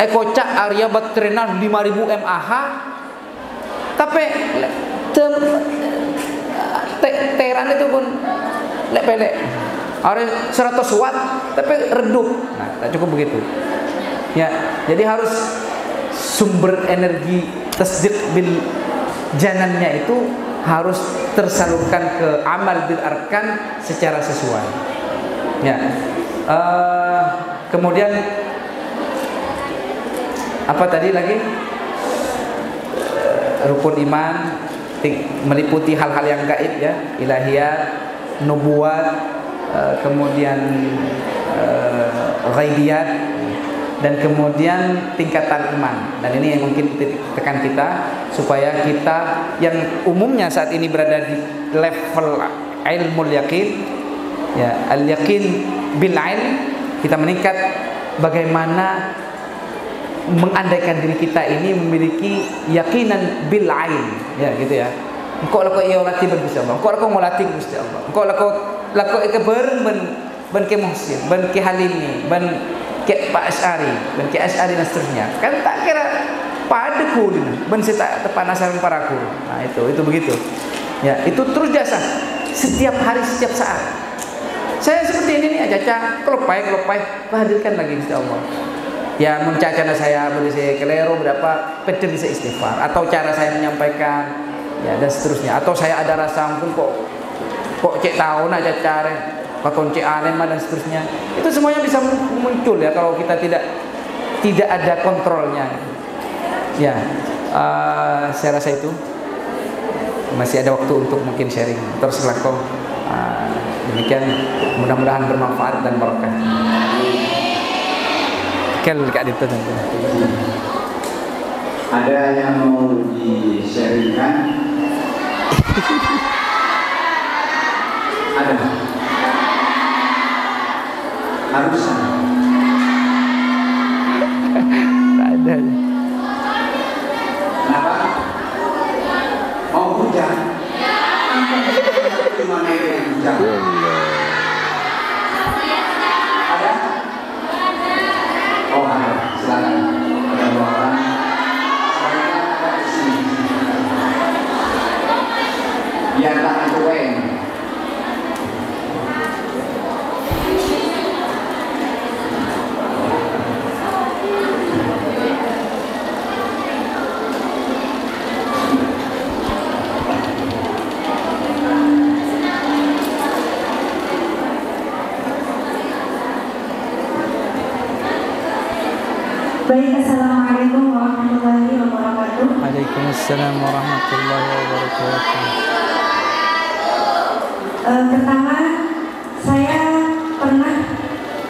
Kocak Arya Batrenan 5000 mAh tapi teran itu pun pelek. Ada 100 watt tapi redup. Nah, tak cukup begitu. Ya, jadi harus sumber energi tasdiq bil janannya itu harus tersalurkan ke amal bil arkan secara sesuai. Ya. Kemudian apa tadi lagi? Rukun iman meliputi hal-hal yang gaib ya, ilahiyat, nubuat, kemudian ghaibiyat, dan kemudian tingkatan iman. Dan ini yang mungkin tekan kita supaya kita yang umumnya saat ini berada di level ilmul yakin ya, al yakin bil ilm, kita meningkat bagaimana mengandaikan diri kita ini memiliki yakinan bil ain ya gitu ya. Engkau laku ia latih Gusti Allah, engkau laku ngolatih Gusti Allah, engkau laku ke ben ke Muhsin, ben ke Halimi, ben ke Pak Asy'ari, ben ke Asy'ari dan seterusnya. Kan tak kira pada kulina, ben tak tepanasan para guru. Nah itu begitu. Ya, itu terus jasa setiap hari, setiap saat. Saya seperti ini nih aja kelopai hadirkan lagi Gusti Allah. Ya mencacana saya berisi kelero berapa pede bisa istighfar, atau cara saya menyampaikan ya dan seterusnya, atau saya ada rasa ampun kok cek tahu aja cara konci aneh dan seterusnya. Itu semuanya bisa muncul ya kalau kita tidak ada kontrolnya. Ya, saya rasa itu masih ada waktu untuk mungkin sharing terus lakukan. Demikian, mudah-mudahan bermanfaat dan berkah. Kel Kak Dito nanti. Ada yang mau di-sharingkan? Ada? Harus? Tak ada. Kenapa? Mau hujan? Gimana itu yang hujan? Ada? Oh ada, silakan. Ada 2 orang. Silakan ada di sini. Biarlah itu weng. Baik, Assalamualaikum warahmatullahi wabarakatuh. Waalaikumsalam warahmatullahi wabarakatuh. Pertama, saya pernah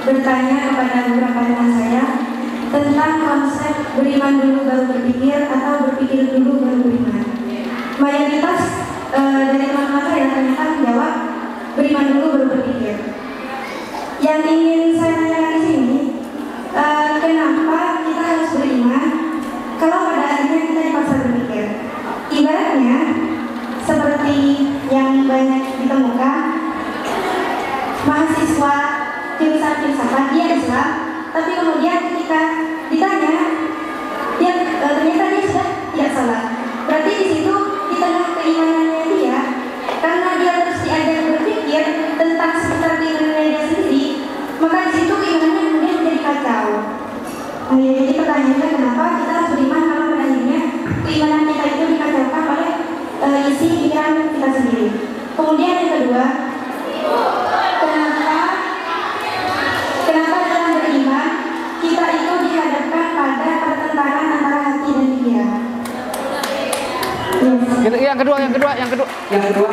bertanya kepada beberapa teman saya tentang konsep beriman dulu baru berpikir atau berpikir dulu baru beriman. Mayoritas dari teman-teman saya ternyata menjawab beriman dulu baru berpikir. Yang ingin saya tanyakan di sini, kenapa kita harus beriman kalau pada akhirnya kita dipaksa berpikir? Ibaratnya seperti yang banyak ditemukan mahasiswa jurusan filsafat, dia Islam, tapi kemudian ketika ditanya, dia ternyata dia sudah tidak salah. Berarti di situ di tengah keimanannya dia, karena dia terus diajar berpikir tentang sekitar keimanannya dia sendiri, maka di situ keimanannya kemudian menjadi kacau. Nah, jadi pertanyaannya, kenapa kita harus beriman kalau pada akhirnya keimanan kita itu dikacaukan oleh isi pikiran kita sendiri. Kemudian yang kedua, kenapa dalam beriman kita itu dihadapkan pada pertentangan antara hati dan pikiran? Yang kedua.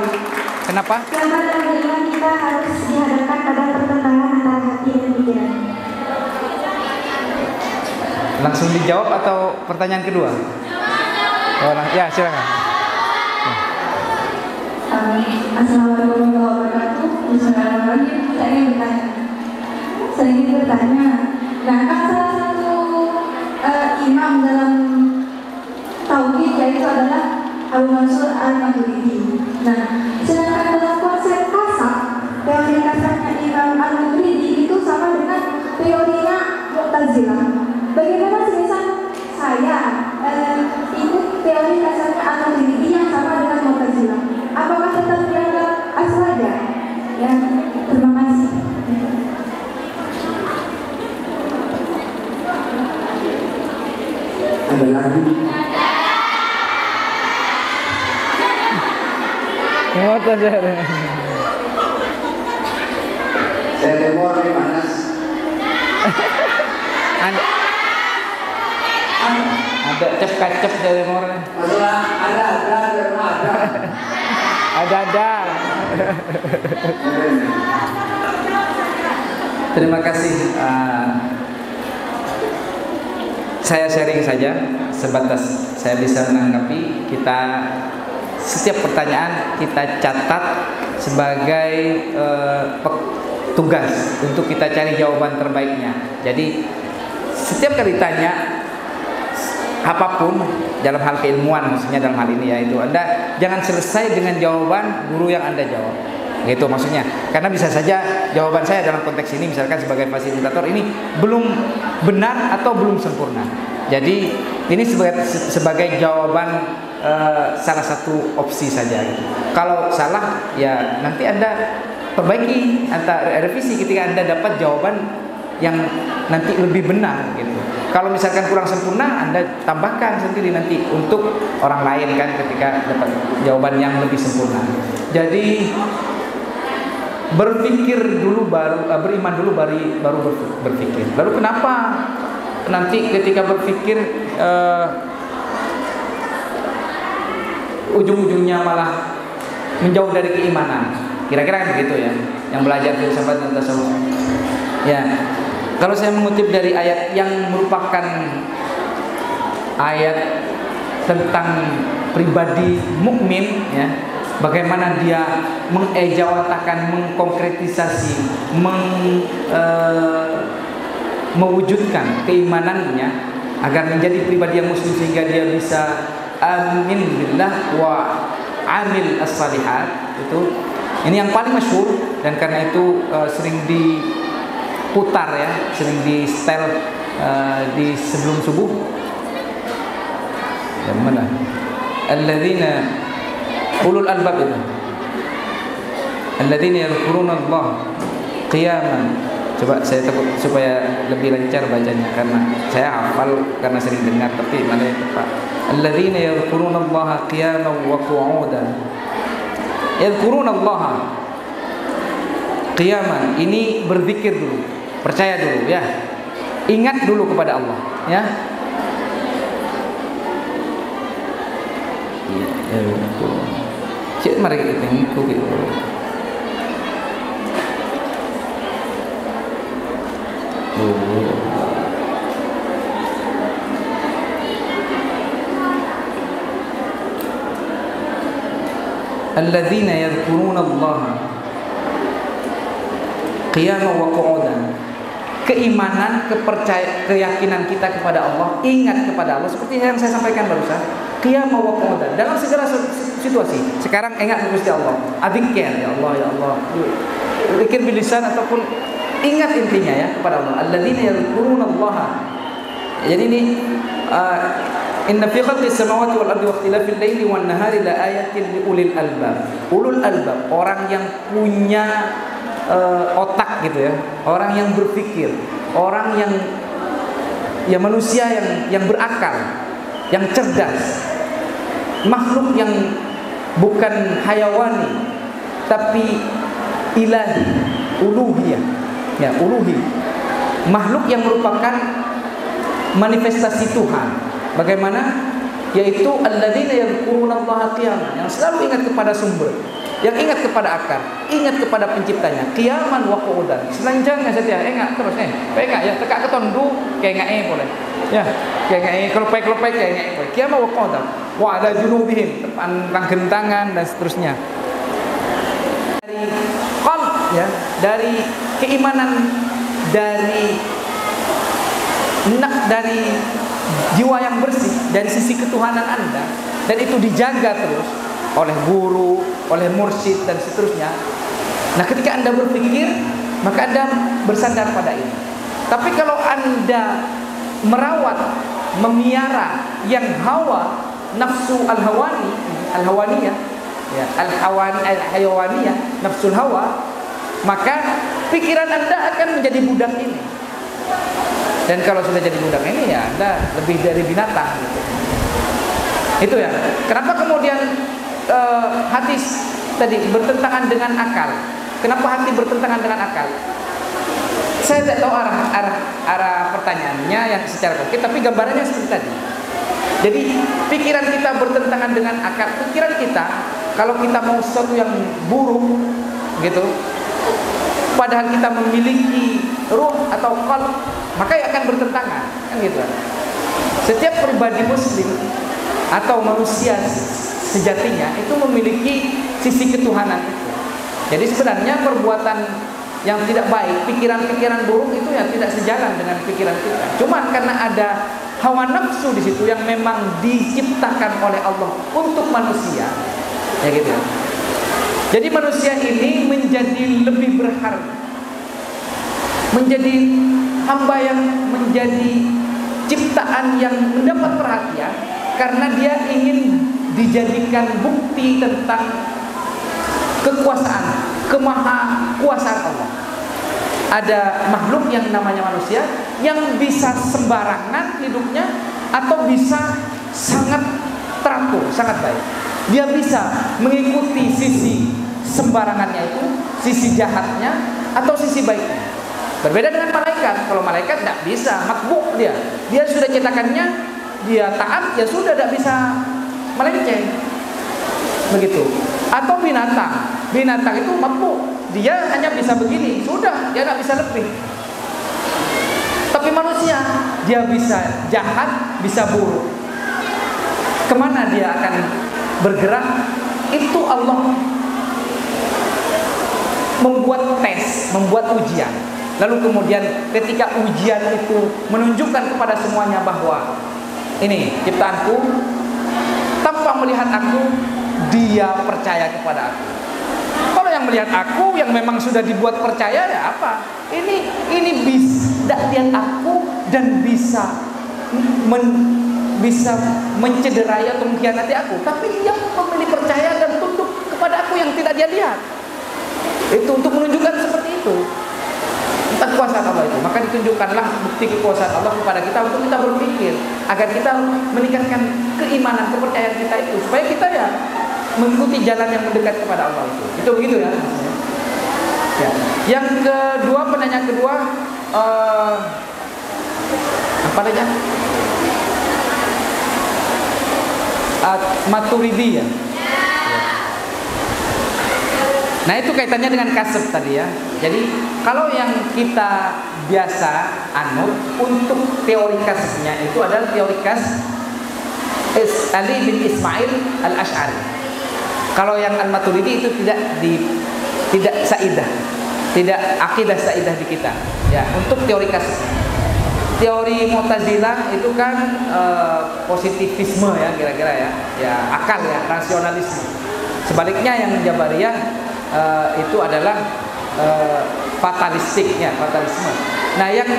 Kenapa? Kenapa dalam beriman kita harus dihadapkan pada pertentangan antara hati dan pikiran? Langsung dijawab atau pertanyaan kedua? Oh, ya silakan. Assalamualaikum warahmatullahi wabarakatuh. Bismillahirrahmanirrahim. Saya ingin bertanya. Nah, kan salah satu imam dalam tauhid yaitu adalah Abu Mansur Al-Maturidi. Nah, sedangkan dalam konsep kasab, teori kasabnya Imam Al-Maturidi itu sama dengan teorinya Mu'tazilah. Bagaimana semisal saya ikut teori kasabnya Al-Maturidi yang sama dengan Mu'tazilah? Apakah tetap dianggap aswaja? Ya, terima kasih. Ada lagi? Saya Timur di Manas. Ada cep-kacep dari Timur. Masalah ada. Ada. Terima kasih. Saya sharing saja sebatas saya bisa menanggapi. Kita setiap pertanyaan kita catat sebagai tugas untuk kita cari jawaban terbaiknya. Jadi setiap kali tanya apapun dalam hal keilmuan, maksudnya dalam hal ini yaitu Anda jangan selesai dengan jawaban guru yang Anda jawab. Gitu maksudnya. Karena bisa saja jawaban saya dalam konteks ini misalkan sebagai fasilitator ini belum benar atau belum sempurna. Jadi ini sebagai jawaban salah satu opsi saja gitu. Kalau salah ya nanti Anda perbaiki atau revisi ketika Anda dapat jawaban yang nanti lebih benar gitu. Kalau misalkan kurang sempurna, Anda tambahkan sendiri nanti untuk orang lain kan ketika dapat jawaban yang lebih sempurna. Jadi berpikir dulu baru beriman dulu baru berpikir. Lalu kenapa nanti ketika berpikir ujung-ujungnya malah menjauh dari keimanan? Kira-kira begitu ya, yang belajar filsafat dan tasawuf. Ya, kalau saya mengutip dari ayat yang merupakan ayat tentang pribadi mukmin, ya, bagaimana dia mengejawatakan, mengkonkretisasi, mewujudkan keimanannya agar menjadi pribadi yang muslim sehingga dia bisa amin billah wa amil as-salihat. Itu ini yang paling masyhur, dan karena itu sering diputar ya, sering di setel di sebelum subuh. Yang mana? Alladzina ulul albab itu. Alladzina yadhkuruna Allah qiyaman. Coba saya takut supaya lebih lancar bacanya, karena saya hafal karena sering dengar, tapi mana yang tepat. Alladzina yadhkuruna Allah qiyaman wa qu'udan. Yadhkuruna Allah qiyaman, ini berzikir dulu, percaya dulu ya. Ingat dulu kepada Allah, ya. Cik mari kita tengok gitu. Alladzina yadhkuruna Allah qiyaman wa qu'udan. Keimanan, keyakinan kita kepada Allah, ingat kepada Allah seperti yang saya sampaikan barusan. Qiyaman wa qu'udan, dalam segala situasi. Sekarang ingat Gusti Allah. Adzikir, ya Allah, ya Allah. Zikir bil lisan ataupun ingat intinya ya kepada Allah. Alladzina yadhkuruna Allah. Jadi ini inna fi khalqis samawati wal ardi wa ikhtilafil laili wan nahari la ayatin li ulil albab. Ulul albab, orang yang punya otak gitu ya, orang yang berpikir, orang yang ya manusia yang berakal, yang cerdas, makhluk yang bukan hayawani tapi ilahi, uluhiyah, ya uluhi, makhluk yang merupakan manifestasi Tuhan. Bagaimana? Yaitu alladzina yadhkuruna Allah qiyaman, yang selalu ingat kepada sumber, yang ingat kepada akar, ingat kepada penciptanya. Qiyaman wa qu'udan, selanjangnya setia ingat terus ingat ya tekak ketondu kayak enggak boleh. Ya, kayak enggak kelepek-kelepek kayak enggak boleh. Qiyaman wa qu'udan wa ala junubihim, tentang gentangan dan seterusnya. Dari qalb ya, dari keimanan, dari jiwa yang bersih, dari sisi ketuhanan Anda, dan itu dijaga terus oleh guru, oleh mursyid dan seterusnya. Nah, ketika Anda berpikir, maka Anda bersandar pada ini. Tapi kalau Anda merawat, memiara yang hawa, nafsu al-hawaniyah, ya, al-hawaniyah, nafsul hawa, maka pikiran Anda akan menjadi budak ini. Dan kalau sudah jadi budak ini ya Anda lebih dari binatang gitu. Itu ya. Kenapa kemudian hati tadi bertentangan dengan akal? Kenapa hati bertentangan dengan akal? Saya tidak tahu arah pertanyaannya yang secara konkret, tapi gambarannya seperti tadi. Jadi pikiran kita bertentangan dengan akal. Pikiran kita, kalau kita mau sesuatu yang buruk gitu, padahal kita memiliki ruh atau qalb, maka akan bertentangan, kan gitu. Setiap pribadi muslim atau manusia sejatinya itu memiliki sisi ketuhanan itu. Jadi sebenarnya perbuatan yang tidak baik, pikiran-pikiran buruk itu ya tidak sejalan dengan pikiran kita. Cuman karena ada hawa nafsu di situ yang memang diciptakan oleh Allah untuk manusia, ya gitu. Jadi manusia ini menjadi lebih berharga, menjadi hamba yang menjadi ciptaan yang mendapat perhatian karena dia ingin dijadikan bukti tentang kekuasaan, kemahakuasaan Allah. Ada makhluk yang namanya manusia yang bisa sembarangan hidupnya atau bisa sangat teratur, sangat baik. Dia bisa mengikuti sisi sembarangannya itu, sisi jahatnya atau sisi baiknya. Berbeda dengan malaikat. Kalau malaikat tidak bisa, makbuk dia. Dia sudah cetakannya, dia taat, ya sudah tidak bisa melenceng. Begitu. Atau binatang. binatang itu mampu, dia hanya bisa begini, sudah, dia nggak bisa lebih. Tapi manusia, dia bisa jahat, bisa buruk. Kemana dia akan bergerak? Itu Allah membuat tes, membuat ujian. Lalu kemudian ketika ujian itu menunjukkan kepada semuanya bahwa ini ciptaanku, tanpa melihat aku, dia percaya kepada aku. Kalau yang melihat aku, yang memang sudah dibuat percaya, ya apa? Ini bisa lihat aku dan bisa mencederai atau mengkhianati aku. Tapi dia memilih percaya dan tunduk kepada aku yang tidak dia lihat. Itu untuk menunjukkan seperti itu tentang kekuasaan Allah itu. Maka ditunjukkanlah bukti kekuasaan Allah kepada kita untuk kita berpikir, agar kita meningkatkan keimanan, kepercayaan kita itu, supaya kita ya mengikuti jalan yang mendekat kepada Allah itu. Itu begitu ya. Ya. Yang kedua, penanya kedua, apa aja? Maturidi ya. Nah itu kaitannya dengan kasab tadi ya. Jadi kalau yang kita biasa anut untuk teori kasabnya itu adalah teori kasab Ali bin Ismail al-Ash'ari. Kalau yang al-Maturidi itu tidak saidah, tidak akidah saidah di kita. Ya, untuk teori kasab. Teori Mu'tazilah itu kan positivisme ya kira-kira ya. Ya, akal ya, rasionalisme. Sebaliknya yang Jabariyah itu adalah fatalisme. Nah, yang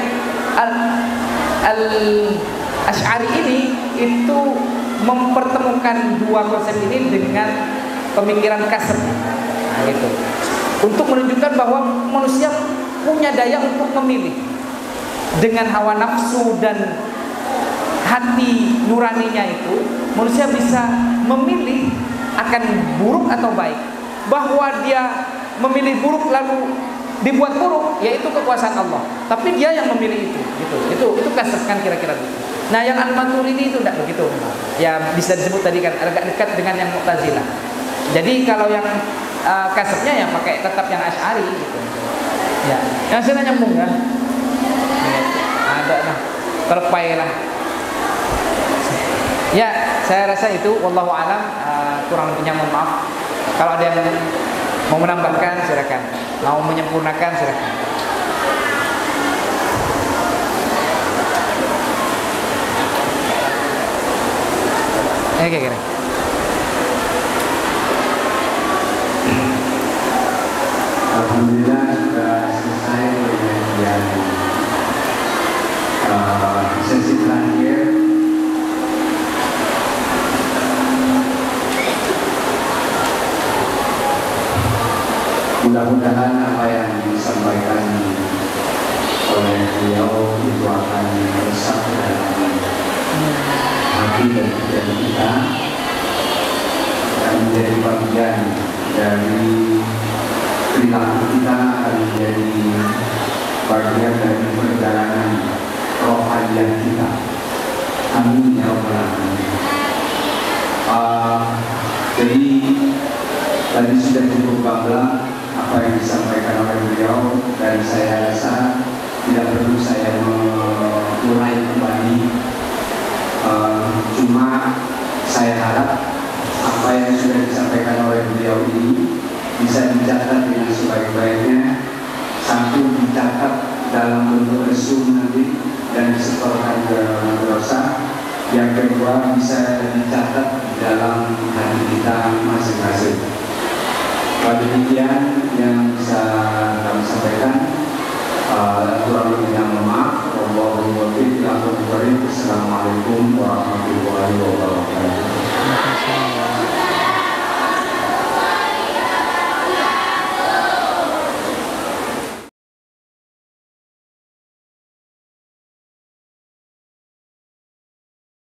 al-Ash'ari ini itu mempertemukan dua konsep ini dengan pemikiran kasab. Nah, gitu. Untuk menunjukkan bahwa manusia punya daya untuk memilih dengan hawa nafsu dan hati nuraninya itu, manusia bisa memilih akan buruk atau baik. Bahwa dia memilih buruk lalu dibuat buruk, yaitu kekuasaan Allah. Tapi dia yang memilih itu, gitu. Itu kasab kan kira-kira gitu. Nah, yang Al-Maturidi itu tidak begitu. Ya bisa disebut tadi kan agak dekat dengan yang Mu'tazilah. Jadi kalau yang kasabnya ya pakai tetap yang Asy'ari gitu. Ya, yang saya nyambung kan. Ada nah, terpai lah. Ya, saya rasa itu wallahu alam, kurang lebihnya mohon maaf. Kalau ada yang mau menambahkan silakan, mau menyempurnakan silakan. Kira-kira. Alhamdulillah sudah selesai pengajian sesi terakhir. Mudah-mudahan apa yang disampaikan oleh beliau itu akan meresap dalam hati dan pikiran kita dan menjadi bagian dari perilaku kita, akan menjadi bagian dari perjalanan rohaniah kita. Amin ya rabbal alamin. Jadi tadi sudah cukup gamblang apa yang disampaikan oleh beliau, dan saya rasa tidak perlu saya mengurai kembali. Cuma saya harap apa yang sudah disampaikan oleh beliau ini bisa dicatat dengan sebaik-baiknya. Satu, dicatat dalam bentuk resume nanti dan disetorkan ke madrasah. Yang kedua, bisa dicatat dalam hati kita masing-masing. Pada demikian